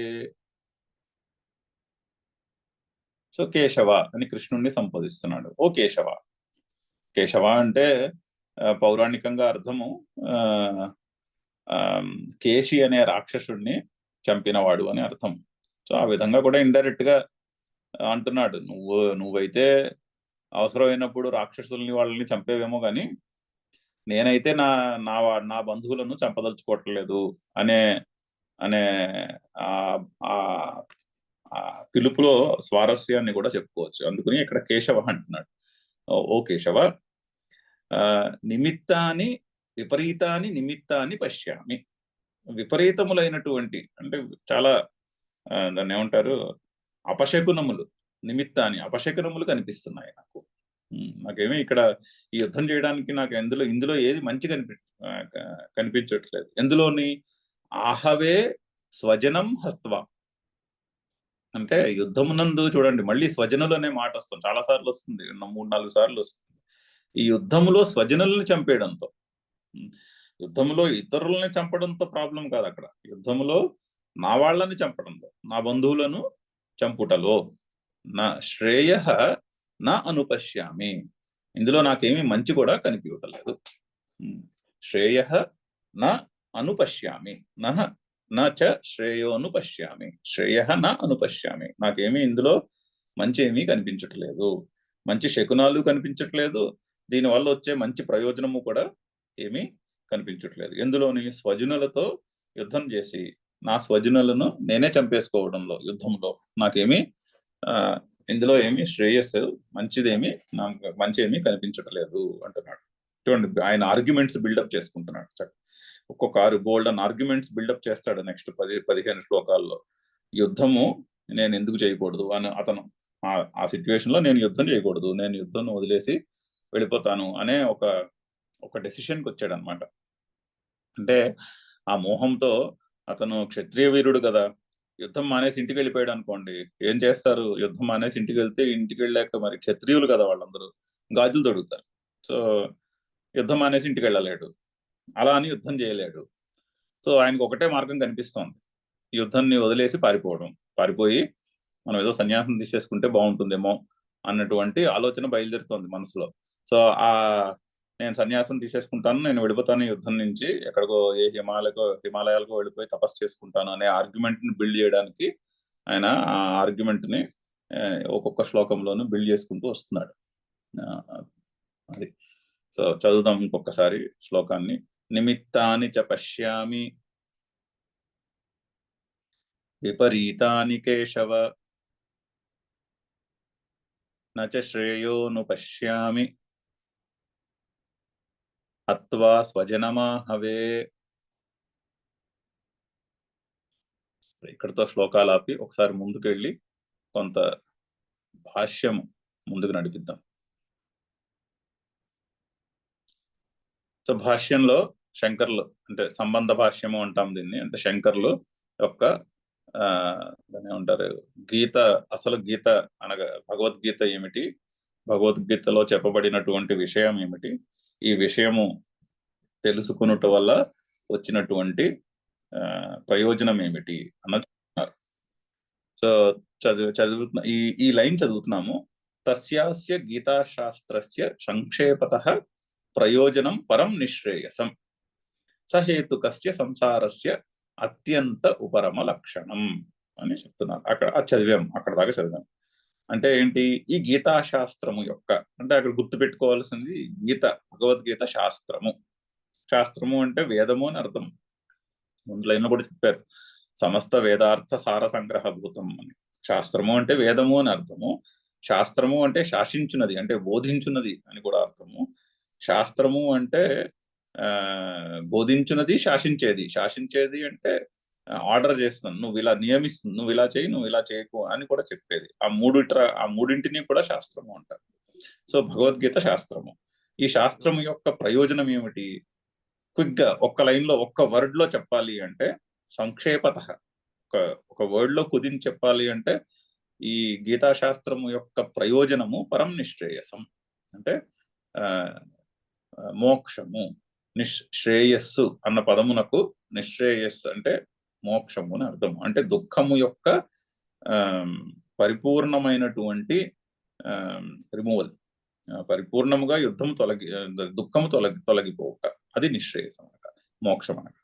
సో కేశవ అని కృష్ణుణ్ణి సంబోధిస్తున్నాడు. ఓ కేశవ. కేశవ అంటే పౌరాణికంగా అర్థము కేశి అనే రాక్షసుడిని చంపినవాడు అని అర్థం. సో ఆ విధంగా కూడా ఇండైరెక్ట్ గా అంటున్నాడు, నువ్వైతే అవసరమైనప్పుడు రాక్షసుల్ని వాళ్ళని చంపేవేమో గాని నేనైతే నా బంధువులను చంపదలుచుకోవట్లేదు అనే అనే పిలుపులో స్వారస్యాన్ని కూడా చెప్పుకోవచ్చు. అందుకని ఇక్కడ కేశవ అంటున్నాడు. ఓ కేశవ, నిమిత్తాని విపరీతాని నిమిత్తాన్ని పశ్యామి. విపరీతములైనటువంటి అంటే చాలా దాన్ని ఏమంటారు, అపశకునములు, నిమిత్తాన్ని అపశకునములు కనిపిస్తున్నాయి నాకేమీ ఇక్కడ ఈ యుద్ధం చేయడానికి నాకు ఇందులో ఏది మంచి కనిపించట్లేదు. ఎందులోని ఆహవే స్వజనం హస్త్వా అంటే యుద్ధమునందు చూడండి, మళ్ళీ స్వజనులు అనే మాట వస్తుంది, చాలా సార్లు వస్తుంది, 3-4 సార్లు వస్తుంది. ఈ యుద్ధములో స్వజనుల్ని చంపేయడంతో, యుద్ధంలో ఇతరులని చంపడంతో ప్రాబ్లం కాదు అక్కడ. యుద్ధంలో నా వాళ్ళని చంపడంలో, నా బంధువులను చంపుటలో నా శ్రేయ నా అనుపశ్యామి, ఇందులో నాకేమీ మంచి కూడా కనిపించలేదు. శ్రేయ నా అనుపశ్యామి, నచ శ్రేయో అనుపశ్యామి, శ్రేయ నా అనుపశ్యామి, నాకేమీ ఇందులో మంచి ఏమీ కనిపించట్లేదు, మంచి శకునాలు కనిపించట్లేదు, దీనివల్ల వచ్చే మంచి ప్రయోజనము కూడా ఏమీ కనిపించట్లేదు. ఎందులోని స్వజనులతో యుద్ధం చేసి నా స్వజనులను నేనే చంపేసుకోవడంలో, యుద్ధంలో నాకేమీ ఇందులో ఏమి శ్రేయస్సు మంచిదేమి మంచి ఏమీ కనిపించట్లేదు అంటున్నాడు. చూడండి, ఆయన ఆర్గ్యుమెంట్స్ బిల్డప్ చేసుకుంటున్నాడు. ఒక్కొక్క గోల్డెన్ ఆర్గ్యుమెంట్స్ బిల్డప్ చేస్తాడు నెక్స్ట్ 10-15 శ్లోకాల్లో. యుద్ధము నేను ఎందుకు చేయకూడదు అని అతను ఆ సిచ్యువేషన్ లో నేను యుద్ధం చేయకూడదు, నేను యుద్ధం వదిలేసి వెళ్ళిపోతాను అనే ఒక డెసిషన్కి వచ్చాడు అనమాట. అంటే ఆ మోహంతో అతను క్షత్రియ వీరుడు కదా, యుద్ధం మానేసి ఇంటికి వెళ్ళిపోయాడు అనుకోండి, ఏం చేస్తారు? యుద్ధం మానేసి ఇంటికి వెళ్తే ఇంటికి వెళ్ళాక మరి క్షత్రియులు కదా వాళ్ళందరూ గాజులు తొడుగుతారు. సో యుద్ధం మానేసి ఇంటికి వెళ్ళలేడు, అలా అని యుద్ధం చేయలేడు. సో ఆయనకు ఒకటే మార్గం కనిపిస్తోంది, యుద్ధాన్ని వదిలేసి పారిపోయి మనం ఏదో సన్యాసం తీసేసుకుంటే బాగుంటుందేమో అన్నటువంటి ఆలోచన బయలుదేరుతోంది మనసులో. సో నేను సన్యాసం తీసేసుకుంటాను, నేను వెళ్ళిపోతాను యుద్ధం నుంచి, ఎక్కడికో ఏ హిమాలయాలకు వెళ్ళిపోయి తపస్సు చేసుకుంటాను అనే ఆర్గ్యుమెంట్ ని బిల్డ్ చేయడానికి ఆయన ఆ ఆర్గ్యుమెంట్ ని ఒక్కొక్క శ్లోకంలోనూ బిల్డ్ చేసుకుంటూ వస్తున్నాడు. అది. సో చదువుదాం ఇంకొకసారి శ్లోకాన్ని. నిమిత్తాని చ పశ్యామి విపరీతాని కేశవ నచ శ్రేయోను పశ్యామి హత్వా స్వజనమాహవే. ఇక్కడితో శ్లోకాలు ఆపి ఒకసారి ముందుకు వెళ్ళి కొంత భాష్యం ముందుకు నడిపిద్దాం. సో భాష్యంలో శంకర్లు, అంటే సంబంధ భాష్యము అంటాం దీన్ని, అంటే శంకర్లు యొక్క దాన్ని ఏమంటారు, గీత, అసలు గీత అనగా భగవద్గీత ఏమిటి, భగవద్గీతలో చెప్పబడినటువంటి విషయం ఏమిటి, ఈ విషయము తెలుసుకున్నట వల్ల వచ్చినటువంటి ప్రయోజనం ఏమిటి అన్నది చెప్తున్నారు. సో చదువుతున్నా ఈ లైన్ చదువుతున్నాము. తస్యాస్య గీతాశాస్త్రస్య సంక్షేపతః ప్రయోజనం పరం నిశ్రేయసం సహేతుకస్య సంసారస్య అత్యంత ఉపరమ లక్షణం అని చెప్తున్నారు. అక్కడ చదివాం, అక్కడ దాకా చదివాం. అంటే ఏంటి, ఈ గీతాశాస్త్రము యొక్క, అంటే అక్కడ గుర్తుపెట్టుకోవాల్సింది గీత, భగవద్గీత శాస్త్రము. శాస్త్రము అంటే వేదము అని అర్థం. ముందు లైన్లో కూడా చెప్పారు, సమస్త వేదార్థ సార సంగ్రహభూతం అని. శాస్త్రము అంటే వేదము అని అర్థము. శాస్త్రము అంటే శాసించున్నది, అంటే బోధించున్నది అని కూడా అర్థము. శాస్త్రము అంటే బోధించున్నది, శాసించేది. శాసించేది అంటే ఆర్డర్ చేస్తున్నాను, నువ్వు ఇలా నియమిస్తుంది, నువ్వు ఇలా చేయి, నువ్వు ఇలా చేయకు అని కూడా చెప్పేది. ఆ మూడింటిని కూడా శాస్త్రము అంటారు. సో భగవద్గీత శాస్త్రము. ఈ శాస్త్రము యొక్క ప్రయోజనం ఏమిటి? క్విక్ గా ఒక్క లైన్ లో, ఒక్క వర్డ్ లో చెప్పాలి అంటే సంక్షేపత, ఒక వర్డ్ లో కుదించి చెప్పాలి అంటే ఈ గీతాశాస్త్రము యొక్క ప్రయోజనము పరం నిశ్రేయసం, అంటే మోక్షము. శ్రేయస్సు అన్న పదమునకు నిశ్రేయస్సు అంటే మోక్షము అని అర్థము. అంటే దుఃఖము యొక్క పరిపూర్ణమైనటువంటి రిమూవల్, పరిపూర్ణముగా దుఃఖము తొలగిపోవుట, అది నిశ్రేయసం అనక, మోక్షం అనక.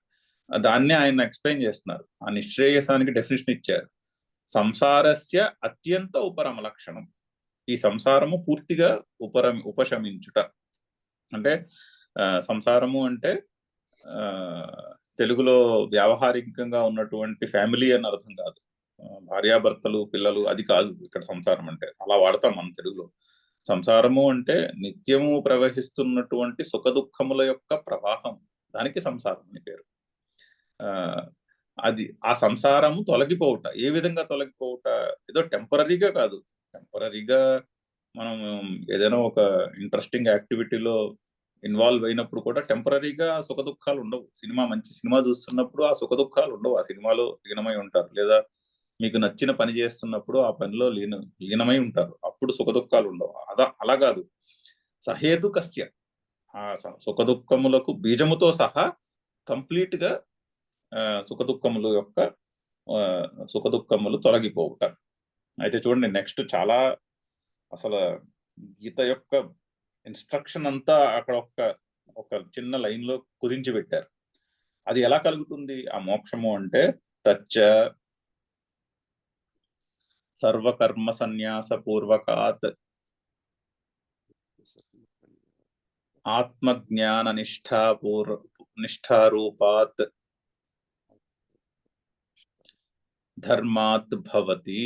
దాన్నే ఆయన ఎక్స్ప్లెయిన్ చేస్తున్నారు. ఆ నిశ్రేయసానికి డెఫినేషన్ ఇచ్చారు, సంసారస్య అత్యంత ఉపరమ లక్షణం. ఈ సంసారము పూర్తిగా ఉపశమించుట. అంటే సంసారము అంటే తెలుగులో వ్యావహారికంగా ఉన్నటువంటి ఫ్యామిలీ అని అర్థం కాదు, భార్యాభర్తలు పిల్లలు, అది కాదు ఇక్కడ సంసారం అంటే. అలా వాడతాం మన తెలుగులో. సంసారము అంటే నిత్యము ప్రవహిస్తున్నటువంటి సుఖ దుఃఖముల యొక్క ప్రవాహం, దానికి సంసారం అని పేరు. అది ఆ సంసారము తొలగిపోవుట. ఏ విధంగా తొలగిపోవుట? ఏదో టెంపరీగా కాదు. టెంపరీగా మనం ఏదైనా ఒక ఇంట్రెస్టింగ్ యాక్టివిటీలో ఇన్వాల్వ్ అయినప్పుడు కూడా టెంపరీగా సుఖ దుఃఖాలు ఉండవు. మంచి సినిమా చూస్తున్నప్పుడు ఆ సుఖ దుఃఖాలు ఉండవు, ఆ సినిమాలో లీనమై ఉంటారు. లేదా మీకు నచ్చిన పని చేస్తున్నప్పుడు ఆ పనిలో లీనమై ఉంటారు, అప్పుడు సుఖ దుఃఖాలు ఉండవు. అలా కాదు, సహేతుకస్య, ఆ సుఖ దుఃఖములకు బీజముతో సహా కంప్లీట్ గా సుఖ దుఃఖములు తొలగిపోవుట. అయితే చూడండి, నెక్స్ట్ చాలా అసలు గీత యొక్క ఇన్స్ట్రక్షన్ అంతా అక్కడ ఒక చిన్న లైన్ లో కుదించి పెట్టారు. అది ఎలా కలుగుతుంది ఆ మోక్షము అంటే, తచ్చ సర్వకర్మ సన్యాస పూర్వకాత్ ఆత్మజ్ఞాన నిష్ఠారూపాత్ ధర్మాత్ భవతి.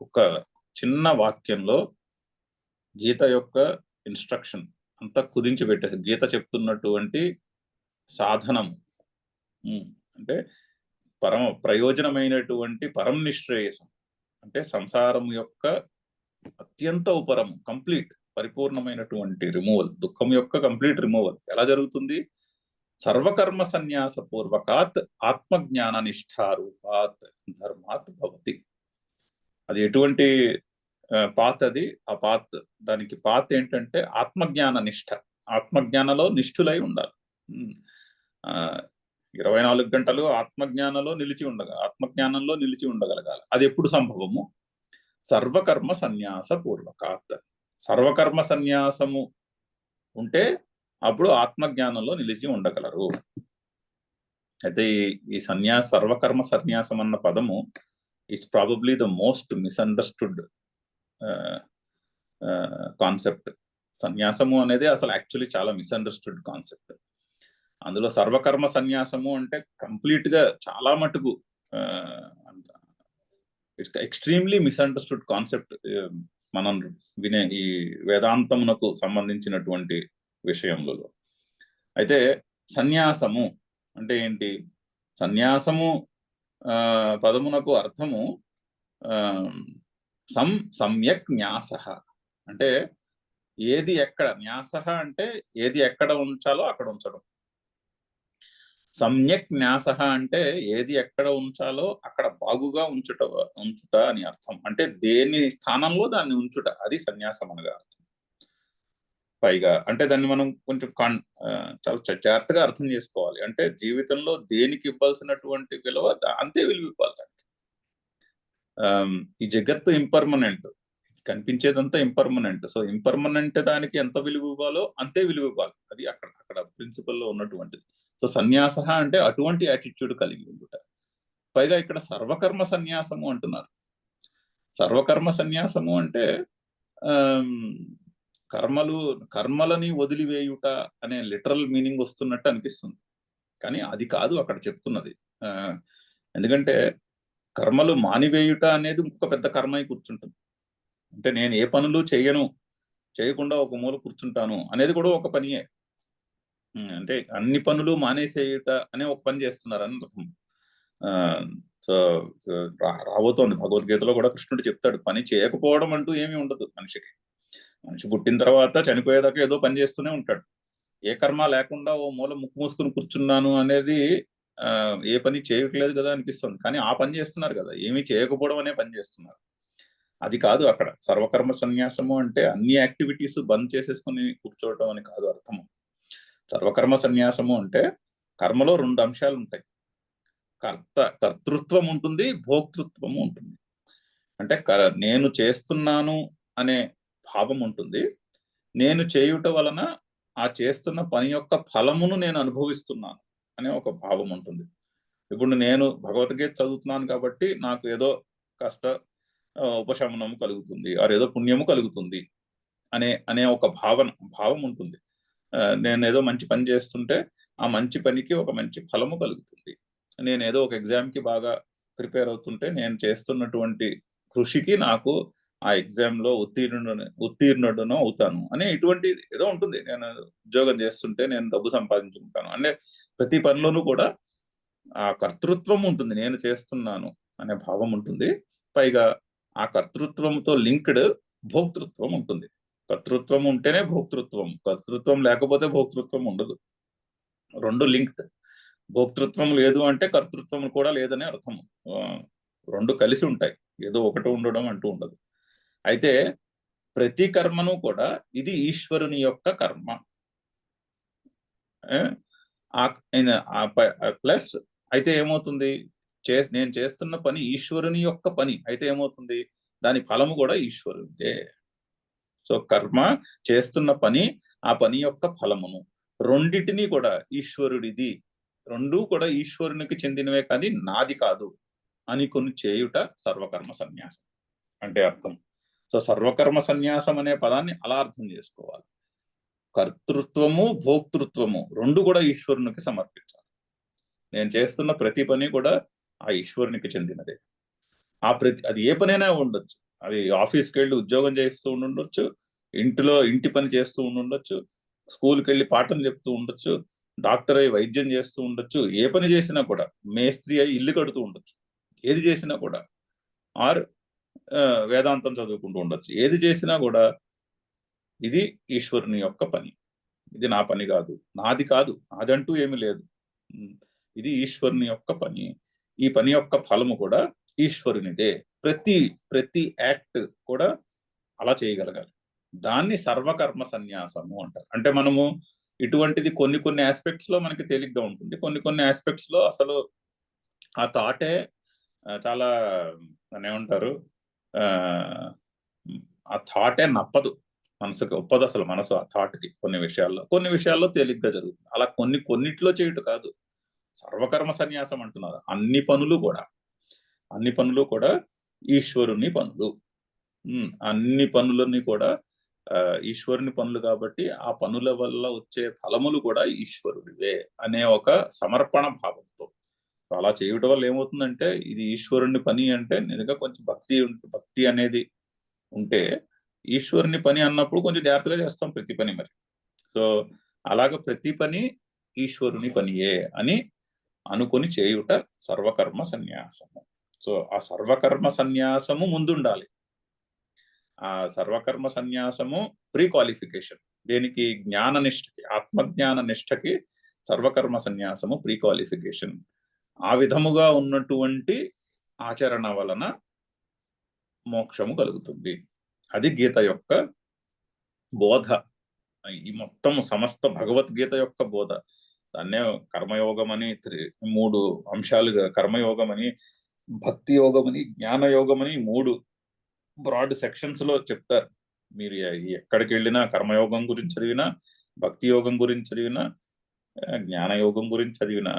ఒక చిన్న వాక్యంలో గీత యొక్క ఇన్స్ట్రక్షన్ అంతా కుదించి పెట్టేసి, గీత చెప్తున్నటువంటి సాధనం అంటే ప్రయోజనమైనటువంటి పరం నిశ్రేయసం, అంటే సంసారం యొక్క అత్యంత ఉపరము, కంప్లీట్ పరిపూర్ణమైనటువంటి రిమూవల్, దుఃఖం యొక్క కంప్లీట్ రిమూవల్ ఎలా జరుగుతుంది? సర్వకర్మ సన్యాస పూర్వకాత్ ఆత్మజ్ఞాన నిష్ఠారూపాత్ ధర్మాత్ భవతి. అది ఎటువంటి పాత్? అది ఆ పాత్, దానికి పాత్ ఏంటంటే ఆత్మజ్ఞాన నిష్ఠ. ఆత్మజ్ఞానంలో నిష్ఠులై ఉండాలి. 24 గంటలు ఆత్మజ్ఞానంలో నిలిచి ఉండగలగాలి. అది ఎప్పుడు సంభవము? సర్వకర్మ సన్యాస పూర్వకాత్. సర్వకర్మ సన్యాసము ఉంటే అప్పుడు ఆత్మజ్ఞానంలో నిలిచి ఉండగలరు. అయితే ఈ సర్వకర్మ సన్యాసం అన్న పదము is probably the most misunderstood concept. సన్యాసము అనేది అసలు యాక్చువల్లీ చాలా మిస్అండర్స్టూడ్ కాన్సెప్ట్. అందులో సర్వకర్మ సన్యాసము అంటే కంప్లీట్ గా చాలా మటుకు ఇట్స్ ఎక్స్ట్రీమ్లీ మిస్అండర్స్టూడ్ కాన్సెప్ట్ మనం వినే ఈ వేదాంతమునకు సంబంధించినటువంటి విషయములలో. అయితే సన్యాసము అంటే ఏంటి? సన్యాసము పదమునకు అర్థము సమ్యక్ న్యాస, అంటే ఏది ఎక్కడ, న్యాస అంటే ఏది ఎక్కడ ఉంచాలో అక్కడ ఉంచడం. సమ్యక్ న్యాస అంటే ఏది ఎక్కడ ఉంచాలో అక్కడ బాగుగా ఉంచుట అని అర్థం. అంటే దేని స్థానంలో దాన్ని ఉంచుట, అది సన్యాసం అనగా అర్థం. పైగా అంటే దాన్ని మనం కొంచెం చాలా జాగ్రత్తగా అర్థం చేసుకోవాలి. అంటే జీవితంలో దేనికి ఇవ్వాల్సినటువంటి విలువ అంతే విలువ ఇవ్వాలి దానికి. ఈ జగత్తు ఇంపర్మనెంట్, కనిపించేదంతా ఇంపర్మనెంట్. సో ఇంపర్మనెంట్ దానికి ఎంత విలువ ఇవ్వాలో అంతే విలువ ఇవ్వాలి. అది అక్కడ అక్కడ ప్రిన్సిపల్లో ఉన్నటువంటిది. సో సన్యాస అంటే అటువంటి యాటిట్యూడ్ కలిగి ఉండుట. పైగా ఇక్కడ సర్వకర్మ సన్యాసము అంటున్నారు. సర్వకర్మ సన్యాసము అంటే కర్మలని వదిలివేయుట అనే లిటరల్ మీనింగ్ వస్తున్నట్టు అనిపిస్తుంది. కానీ అది కాదు అక్కడ చెప్తున్నది. ఎందుకంటే కర్మలు మానివేయుట అనేది ఇంకొక పెద్ద కర్మ అయి కూర్చుంటుంది. అంటే నేను ఏ పనులు చేయకుండా ఒక మూల కూర్చుంటాను అనేది కూడా ఒక పనియే. అంటే అన్ని పనులు మానేసేయుట అనే ఒక పని చేస్తున్నారు అని అర్థం. సో రాబోతోంది భగవద్గీతలో కూడా కృష్ణుడు చెప్తాడు, పని చేయకపోవడం అంటూ ఏమీ ఉండదు మనిషికి. మనిషి పుట్టిన తర్వాత చనిపోయేదాకా ఏదో పని చేస్తూనే ఉంటాడు. ఏ కర్మ లేకుండా ఓ మూల ముక్కు మూసుకుని కూర్చున్నాను అనేది ఏ పని చేయట్లేదు కదా అనిపిస్తుంది. కానీ ఆ పని చేస్తున్నారు కదా, ఏమీ చేయకపోవడం అనే పని చేస్తున్నారు. అది కాదు అక్కడ సర్వకర్మ సన్యాసము అంటే అన్ని యాక్టివిటీస్ బంద్ చేసేసుకుని కూర్చోవటం అని కాదు అర్థము. సర్వకర్మ సన్యాసము అంటే కర్మలో 2 అంశాలు ఉంటాయి. కర్తృత్వం ఉంటుంది, భోక్తృత్వము ఉంటుంది. అంటే నేను చేస్తున్నాను అనే భావం ఉంటుంది. నేను చేయుట వలన ఆ చేస్తున్న పని యొక్క ఫలమును నేను అనుభవిస్తున్నాను అనే ఒక భావం ఉంటుంది. ఇప్పుడు నేను భగవద్గీత చదువుతున్నాను కాబట్టి నాకు ఏదో కాస్త ఉపశమనం కలుగుతుంది, ఏదో పుణ్యము కలుగుతుంది అనే ఒక భావం ఉంటుంది. నేను ఏదో మంచి పని చేస్తుంటే ఆ మంచి పనికి ఒక మంచి ఫలము కలుగుతుంది. నేను ఏదో ఒక ఎగ్జామ్కి బాగా ప్రిపేర్ అవుతుంటే నేను చేస్తున్నటువంటి కృషికి నాకు ఆ ఎగ్జామ్ లో ఉత్తీర్ణుడును అవుతాను అనే ఇటువంటి ఏదో ఉంటుంది. నేను ఉద్యోగం చేస్తుంటే నేను డబ్బు సంపాదించుకుంటాను అంటే ప్రతి పనిలోనూ కూడా ఆ కర్తృత్వం ఉంటుంది, నేను చేస్తున్నాను అనే భావం ఉంటుంది. పైగా ఆ కర్తృత్వంతో లింక్డ్ భోక్తృత్వం ఉంటుంది. కర్తృత్వం ఉంటేనే భోక్తృత్వం, కర్తృత్వం లేకపోతే భోక్తృత్వం ఉండదు. 2 లింక్డ్. భోక్తృత్వం లేదు అంటే కర్తృత్వం కూడా లేదనే అర్థం. 2 కలిసి ఉంటాయి, ఏదో ఒకటి ఉండడం అంటూ ఉండదు. అయితే ప్రతి కర్మను కూడా ఇది ఈశ్వరుని యొక్క కర్మ. ప్లస్ అయితే ఏమవుతుంది, నేను చేస్తున్న పని ఈశ్వరుని యొక్క పని అయితే ఏమవుతుంది, దాని ఫలము కూడా ఈశ్వరునిదే. సో కర్మ చేస్తున్న పని, ఆ పని యొక్క ఫలమును రెండిటిని కూడా ఈశ్వరుడిది, 2 కూడా ఈశ్వరునికి చెందినవే కానీ నాది కాదు అని కొన్ని చేయుట సర్వకర్మ సన్యాసం అంటే అర్థం. సో సర్వకర్మ సన్యాసం అనే పదాన్ని అలా అర్థం చేసుకోవాలి. కర్తృత్వము భోక్తృత్వము 2 కూడా ఈశ్వరునికి సమర్పించాలి. నేను చేస్తున్న ప్రతి పని కూడా ఆ ఈశ్వరునికి చెందినదే. అది ఏ పనైనా ఉండొచ్చు. అది ఆఫీస్కి వెళ్ళి ఉద్యోగం చేస్తూ ఉండొచ్చు, ఇంటి పని చేస్తూ ఉండొచ్చు, స్కూల్కి వెళ్ళి పాఠం చెప్తూ ఉండొచ్చు, డాక్టర్ అయి వైద్యం చేస్తూ ఉండొచ్చు. ఏ పని చేసినా కూడా, మేస్త్రి అయి ఇల్లు కడుతూ ఉండొచ్చు. ఏది చేసినా కూడా, వేదాంతం చదువుకుంటూ ఉండొచ్చు. ఏది చేసినా కూడా ఇది ఈశ్వరుని యొక్క పని, ఇది నా పని కాదు, నాది కాదు, నాదంటూ ఏమీ లేదు. ఇది ఈశ్వరుని యొక్క పని. ఈ పని యొక్క ఫలము కూడా ఈశ్వరునిదే. ప్రతి యాక్ట్ కూడా అలా చేయగలగాలి. దాన్ని సర్వకర్మ సన్యాసము అంటారు. అంటే మనము ఇటువంటిది కొన్ని ఆస్పెక్ట్స్ లో మనకి తేలిగ్గా ఉంటుంది, కొన్ని ఆస్పెక్ట్స్ లో అసలు ఆ థాటే చాలా ఏమంటారు, ఆ థాటే నప్పదు, మనసుకి ఒప్పదు అసలు. మనసు ఆ థాట్కి కొన్ని విషయాల్లో తేలిగ్గా జరుగుతుంది. అలా కొన్నిట్లో చేయుట కాదు సర్వకర్మ సన్యాసం అంటున్నారు. అన్ని పనులు కూడా ఈశ్వరుని పనులు. అన్ని పనులని కూడా ఈశ్వరుని పనులు కాబట్టి ఆ పనుల వల్ల వచ్చే ఫలములు కూడా ఈశ్వరుడివే అనే ఒక సమర్పణ భావంతో అలా చేయడం వల్ల ఏమవుతుందంటే, ఇది ఈశ్వరుని పని అంటే నిజంగా కొంచెం భక్తి అనేది ఉంటే, ఈశ్వరుని పని అన్నప్పుడు కొంచెం జాగ్రత్తగా చేస్తాం ప్రతి పని. మరి సో అలాగ ప్రతి పని ఈశ్వరుని పనియే అని అనుకొని చేయుట సర్వకర్మ సన్యాసము. సో ఆ సర్వకర్మ సన్యాసము ముందుండాలి. ఆ సర్వకర్మ సన్యాసము ప్రీ క్వాలిఫికేషన్. దేనికి? జ్ఞాన నిష్ఠకి, ఆత్మజ్ఞాన నిష్ఠకి సర్వకర్మ సన్యాసము ప్రీ క్వాలిఫికేషన్. ఆ విధముగా ఉన్నటువంటి ఆచరణ వలన మోక్షము కలుగుతుంది. అది గీత యొక్క బోధ. ఈ మొత్తం సమస్త భగవద్గీత యొక్క బోధ. దాన్నే కర్మయోగం అని 3 అంశాలుగా, కర్మయోగం అని, భక్తి యోగం అని, జ్ఞాన యోగం అని 3 బ్రాడ్ సెక్షన్స్ లో చెప్తారు. మీరు ఎక్కడికి వెళ్ళినా కర్మయోగం గురించి చదివినా, భక్తి యోగం గురించి చదివినా, జ్ఞాన యోగం గురించి చదివినా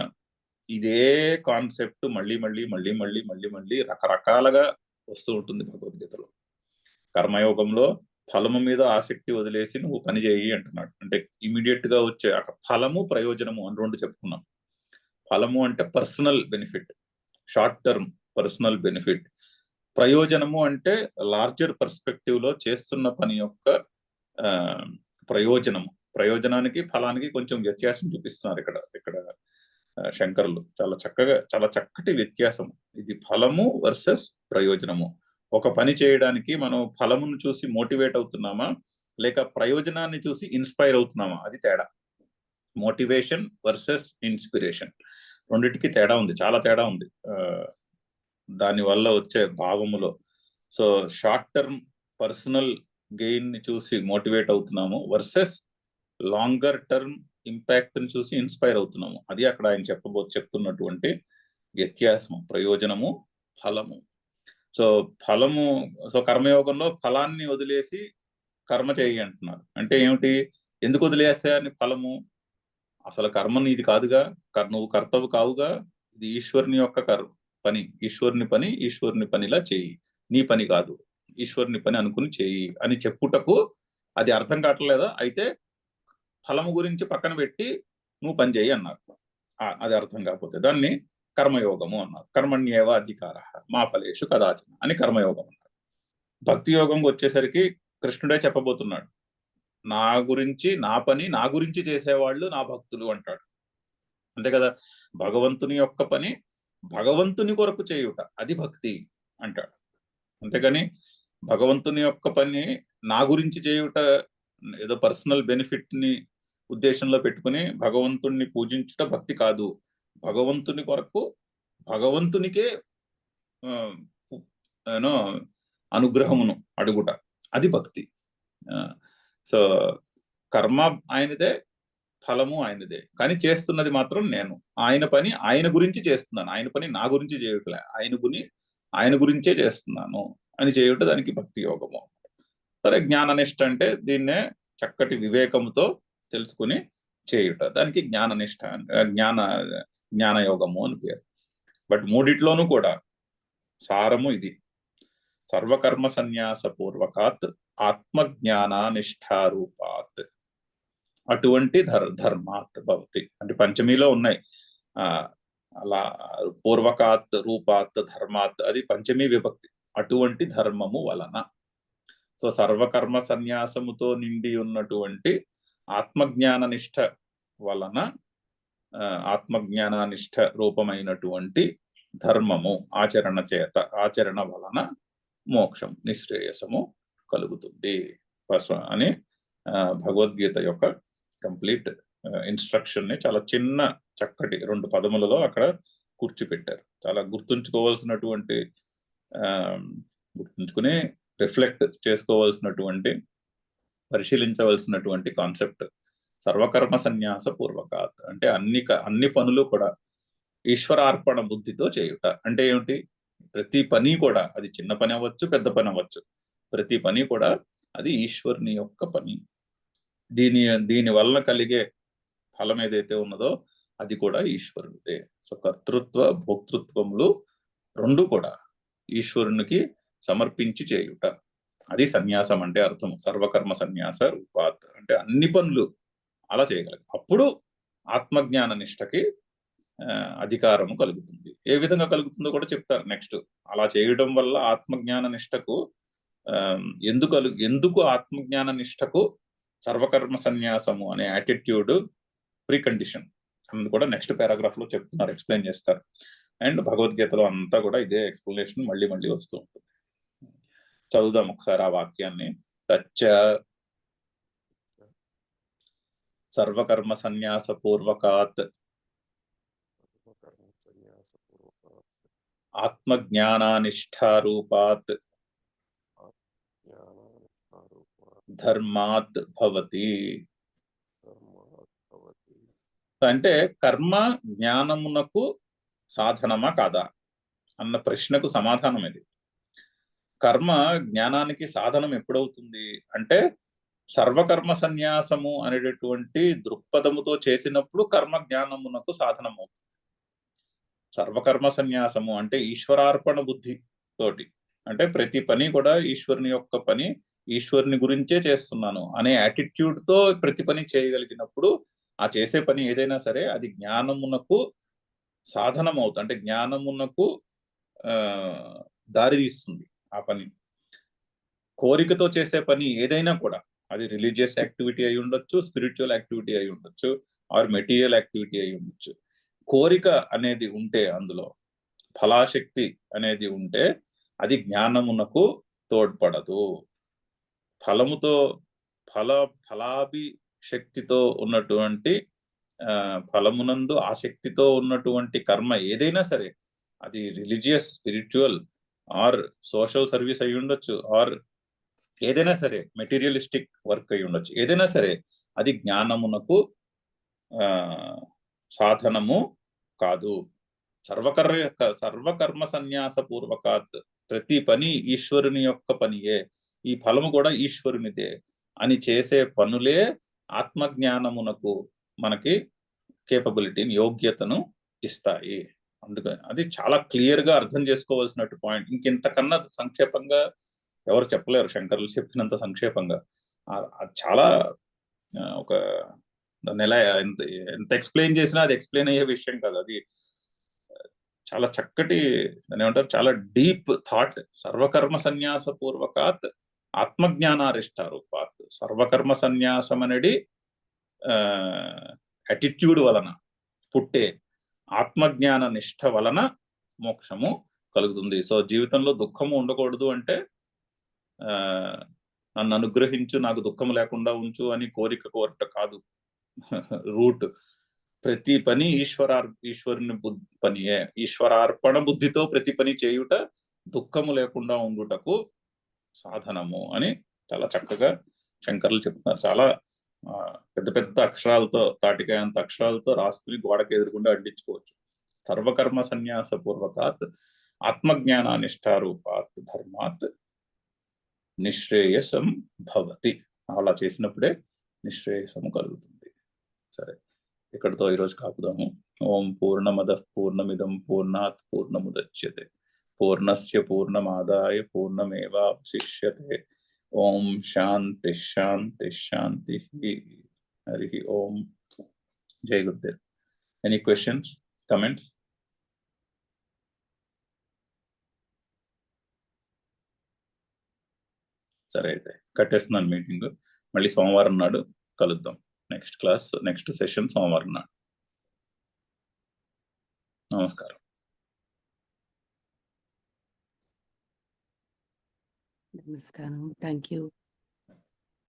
ఇదే కాన్సెప్ట్ మళ్ళీ మళ్ళీ మళ్ళీ మళ్ళీ మళ్ళీ మళ్ళీ రకరకాలుగా వస్తూ ఉంటుంది భగవద్గీతలో. కర్మయోగంలో ఫలము మీద ఆసక్తి వదిలేసి నువ్వు పని చేయి అంటున్నాడు. అంటే ఇమీడియట్ గా వచ్చే ఫలము ప్రయోజనము అని 2 చెప్పుకున్నాం. ఫలము అంటే personal benefit, short term personal benefit. ప్రయోజనము అంటే లార్జర్ పర్స్పెక్టివ్ లో చేస్తున్న పని యొక్క ప్రయోజనము. ప్రయోజనానికి ఫలానికి కొంచెం వ్యత్యాసం చూపిస్తున్నారు ఇక్కడ శంకరులు. చాలా చక్కటి వ్యత్యాసం. ఇది ఫలము వర్సెస్ ప్రయోజనము. ఒక పని చేయడానికి మనం ఫలమును చూసి మోటివేట్ అవుతున్నామా, లేక ప్రయోజనాన్ని చూసి ఇన్స్పైర్ అవుతున్నామా, అది తేడా. మోటివేషన్ వర్సెస్ ఇన్స్పిరేషన్, రెండింటికి తేడా ఉంది, చాలా తేడా ఉంది దాని వల్ల వచ్చే భావములో. So short term personal gain ని చూసి మోటివేట్ అవుతున్నాము వర్సెస్ లాంగర్ టర్మ్ ఇంపాక్ట్ ని చూసి ఇన్స్పైర్ అవుతున్నాము. అది అక్కడ ఆయన చెప్తున్నటువంటి వ్యత్యాసం, ప్రయోజనము ఫలము. సో కర్మయోగంలో ఫలాన్ని వదిలేసి కర్మ చేయి అంటున్నారు. అంటే ఏమిటి? ఎందుకు వదిలేసాయని ఫలము? అసలు కర్మ నీది కాదుగా, నువ్వు కర్తవు కావుగా, ఇది ఈశ్వరుని యొక్క పని. ఈశ్వరుని పనిలా చేయి, నీ పని కాదు, ఈశ్వరుని పని అనుకుని చేయి అని చెప్పుటకు అది అర్థం కావట్లేదా? అయితే ఫలము గురించి పక్కన పెట్టి నువ్వు పని చేయి అన్నారు. అది అర్థం కాకపోతే దాన్ని కర్మయోగము అన్నారు. కర్మణ్యేవ అధికార మా ఫలేషు కదాచన అని కర్మయోగం అన్నారు. భక్తి యోగంకి వచ్చేసరికి కృష్ణుడే చెప్పబోతున్నాడు, నా గురించి చేసేవాళ్ళు నా భక్తులు అంటాడు. అంతే కదా, భగవంతుని యొక్క పని భగవంతుని కొరకు చేయుట అది భక్తి అంటాడు. అంతేగాని భగవంతుని యొక్క పని నా గురించి చేయుట, ఏదో పర్సనల్ బెనిఫిట్ ని ఉద్దేశంలో పెట్టుకుని భగవంతుణ్ణి పూజించుట భక్తి కాదు. భగవంతుని కొరకు భగవంతునికే అనుగ్రహమును అడుగుట అది భక్తి. సో కర్మ ఆయనదే, ఫలము ఆయనదే, కానీ చేస్తున్నది మాత్రం నేను. ఆయన పని ఆయన గురించి చేస్తున్నాను, ఆయన పని నా గురించి చేయట్లే, ఆయన గురించే చేస్తున్నాను అని చేయుట దానికి భక్తి యోగము. సరే, జ్ఞాననిష్ట అంటే దీన్నే చక్కటి వివేకముతో తెలుసుకుని చేయుట, దానికి జ్ఞాననిష్ట, జ్ఞానయోగము అని పేరు. బట్ మూడిట్లోనూ కూడా సారము ఇది. సర్వకర్మ సన్యాస పూర్వకాత్ ఆత్మజ్ఞానానిష్టారూపాత్ అటువంటి ధర్మాత్ భవతి అంటే పంచమిలో ఉన్నాయి. అలా పూర్వకాత్, రూపాత్, ధర్మాత్ అది పంచమీ విభక్తి. అటువంటి ధర్మము వలన, సో సర్వకర్మ సన్యాసముతో నిండి ఉన్నటువంటి ఆత్మజ్ఞాననిష్ట వలన, ఆత్మజ్ఞానానిష్ట రూపమైనటువంటి ధర్మము ఆచరణ వలన మోక్షం, నిశ్రేయసము కలుగుతుంది అని భగవద్గీత యొక్క కంప్లీట్ ఇన్స్ట్రక్షన్ ని చాలా చిన్న చక్కటి 2 పదములలో అక్కడ కూర్చిపెట్టారు. చాలా గుర్తుంచుకుని రిఫ్లెక్ట్ చేసుకోవాల్సినటువంటి, పరిశీలించవలసినటువంటి కాన్సెప్ట్. సర్వకర్మ సన్యాస పూర్వకాత్ అంటే అన్ని పనులు కూడా ఈశ్వరార్పణ బుద్ధితో చేయుట. అంటే ఏమిటి? ప్రతి పని కూడా, అది చిన్న పని అవ్వచ్చు, పెద్ద పని అవ్వచ్చు, ప్రతి పని కూడా అది ఈశ్వరుని యొక్క పని. దీని వల్ల కలిగే ఫలం ఏదైతే ఉన్నదో అది కూడా ఈశ్వరుడిదే. సో కర్తృత్వ భోక్తృత్వములు 2 కూడా ఈశ్వరునికి సమర్పించి చేయుట, అది సన్యాసం అంటే అర్థం. సర్వకర్మ సన్యాస రూపాత్ అంటే అన్ని పనులు అలా చేయగలరు. అప్పుడు ఆత్మజ్ఞాన నిష్టకి అధికారము కలుగుతుంది. ఏ విధంగా కలుగుతుందో కూడా చెప్తారు నెక్స్ట్. అలా చేయడం వల్ల ఆత్మజ్ఞాన నిష్టకు ఎందుకు ఆత్మజ్ఞాన నిష్టకు సర్వకర్మ సన్యాసము అనే యాటిట్యూడ్ ప్రీ కండిషన్ అని కూడా నెక్స్ట్ పారాగ్రాఫ్ లో చెప్తున్నారు, ఎక్స్ప్లెయిన్ చేస్తారు. అండ్ భగవద్గీతలో అంతా కూడా ఇదే ఎక్స్ప్లెనేషన్ మళ్ళీ మళ్ళీ వస్తూ ఉంటుంది. చదువుదాం ఒకసారి ఆ వాక్యాన్ని. తచ్చ సర్వకర్మ సన్యాస పూర్వకాత్ ఆత్మజ్ఞానానిష్టారూపాత్ ధర్మాత్ భవతి. అంటే కర్మ జ్ఞానమునకు సాధనమా కాదా అన్న ప్రశ్నకు సమాధానం ఇది. కర్మ జ్ఞానానికి సాధనం ఎప్పుడవుతుంది అంటే సర్వకర్మ సన్యాసము అనేటటువంటి దృక్పథముతో చేసినప్పుడు కర్మ జ్ఞానమునకు సాధనం అవుతుంది. సర్వకర్మ సన్యాసము అంటే ఈశ్వరార్పణ బుద్ధి తోటి, అంటే ప్రతి పని కూడా ఈశ్వరుని యొక్క పని, ఈశ్వరుని గురించే చేస్తున్నాను అనే యాటిట్యూడ్ తో ప్రతి పని చేయగలిగినప్పుడు ఆ చేసే పని ఏదైనా సరే అది జ్ఞానమునకు సాధనం అవుతుంది, అంటే జ్ఞానమునకు దారి తీస్తుంది ఆ పని. కోరికతో చేసే పని ఏదైనా కూడా అది రిలీజియస్ యాక్టివిటీ అయి ఉండొచ్చు, స్పిరిచువల్ యాక్టివిటీ అయి ఉండొచ్చు, ఆర్ మెటీరియల్ యాక్టివిటీ అయి ఉండొచ్చు. కోరిక అనేది ఉంటే, అందులో ఫలాశక్తి అనేది ఉంటే అది జ్ఞానమునకు తోడ్పడదు. ఫలముతో ఫలాభిశక్తితో ఉన్నటువంటి ఫలమునందు ఆసక్తితో ఉన్నటువంటి కర్మ ఏదైనా సరే అది religious, spiritual or social service అయి ఉండొచ్చు, ఆర్ ఏదైనా సరే మెటీరియలిస్టిక్ వర్క్ అయి ఉండొచ్చు, ఏదైనా సరే అది జ్ఞానమునకు సాధనము కాదు. సర్వకర్మ సన్యాస పూర్వకాత్, ప్రతి పని ఈశ్వరుని యొక్క పనియే, ఈ ఫలము కూడా ఈశ్వరునిదే అని చేసే పనులే ఆత్మజ్ఞానమునకు మనకి కేపబిలిటీని, యోగ్యతను ఇస్తాయి. అందుకని అది చాలా క్లియర్ గా అర్థం చేసుకోవాల్సిన పాయింట్. ఇంకెంతకన్నా సంక్షేపంగా ఎవరు చెప్పలేరు, శంకరులు చెప్పినంత సంక్షేపంగా. చాలా ఒక నెల ఎంత ఎక్స్ప్లెయిన్ చేసినా అది ఎక్స్ప్లెయిన్ అయ్యే విషయం కాదు. అది చాలా చక్కటి, దాని ఏమంటారు, చాలా డీప్ థాట్. సర్వకర్మ సన్యాస పూర్వకాత్ ఆత్మజ్ఞానారిష్టారూపాత్. సర్వకర్మ సన్యాసం అనేది అటిట్యూడ్ వలన పుట్టే ఆత్మజ్ఞాన నిష్ఠ వలన మోక్షము కలుగుతుంది. సో జీవితంలో దుఃఖము ఉండకూడదు అంటే నన్ను అనుగ్రహించు, నాకు దుఃఖం లేకుండా ఉంచు అని కోరట కాదు రూట్. ప్రతి పని ఈశ్వరుని పనియే, ఈశ్వరార్పణ బుద్ధితో ప్రతి పని చేయుట దుఃఖము లేకుండా ఉండుటకు సాధనము అని చాలా చక్కగా శంకర్లు చెప్తున్నారు. చాలా పెద్ద పెద్ద అక్షరాలతో, తాటికాయంత అక్షరాలతో రాసుకుని గోడకి ఎదురుకుండా అడ్డించుకోవచ్చు. సర్వకర్మ సన్యాస పూర్వకాత్ ఆత్మజ్ఞానానిష్టారూపాత్ ధర్మాత్ నిశ్రేయసం భవతి. అలా చేసినప్పుడే నిశ్రేయసము కలుగుతుంది. సరే, ఇక్కడితో ఈరోజు కాపుదాము. ఓం పూర్ణమద పూర్ణమిదం పూర్ణాత్ పూర్ణముదచ్యతే పూర్ణస్య పూర్ణమాదాయ పూర్ణమేవావశిష్యతే. ఓం శాంతి శాంతి శాంతి. హరి ఓం. జై గురుదేవ్. Any questions, comments? సరే, అయితే కట్టేస్తున్నాను మీటింగ్. మళ్ళీ సోమవారం నాడు కలుద్దాం. నెక్స్ట్ క్లాస్, నెక్స్ట్ సెషన్ సోమవారం నాడు. నమస్కారం. నమస్కారం. Thank you.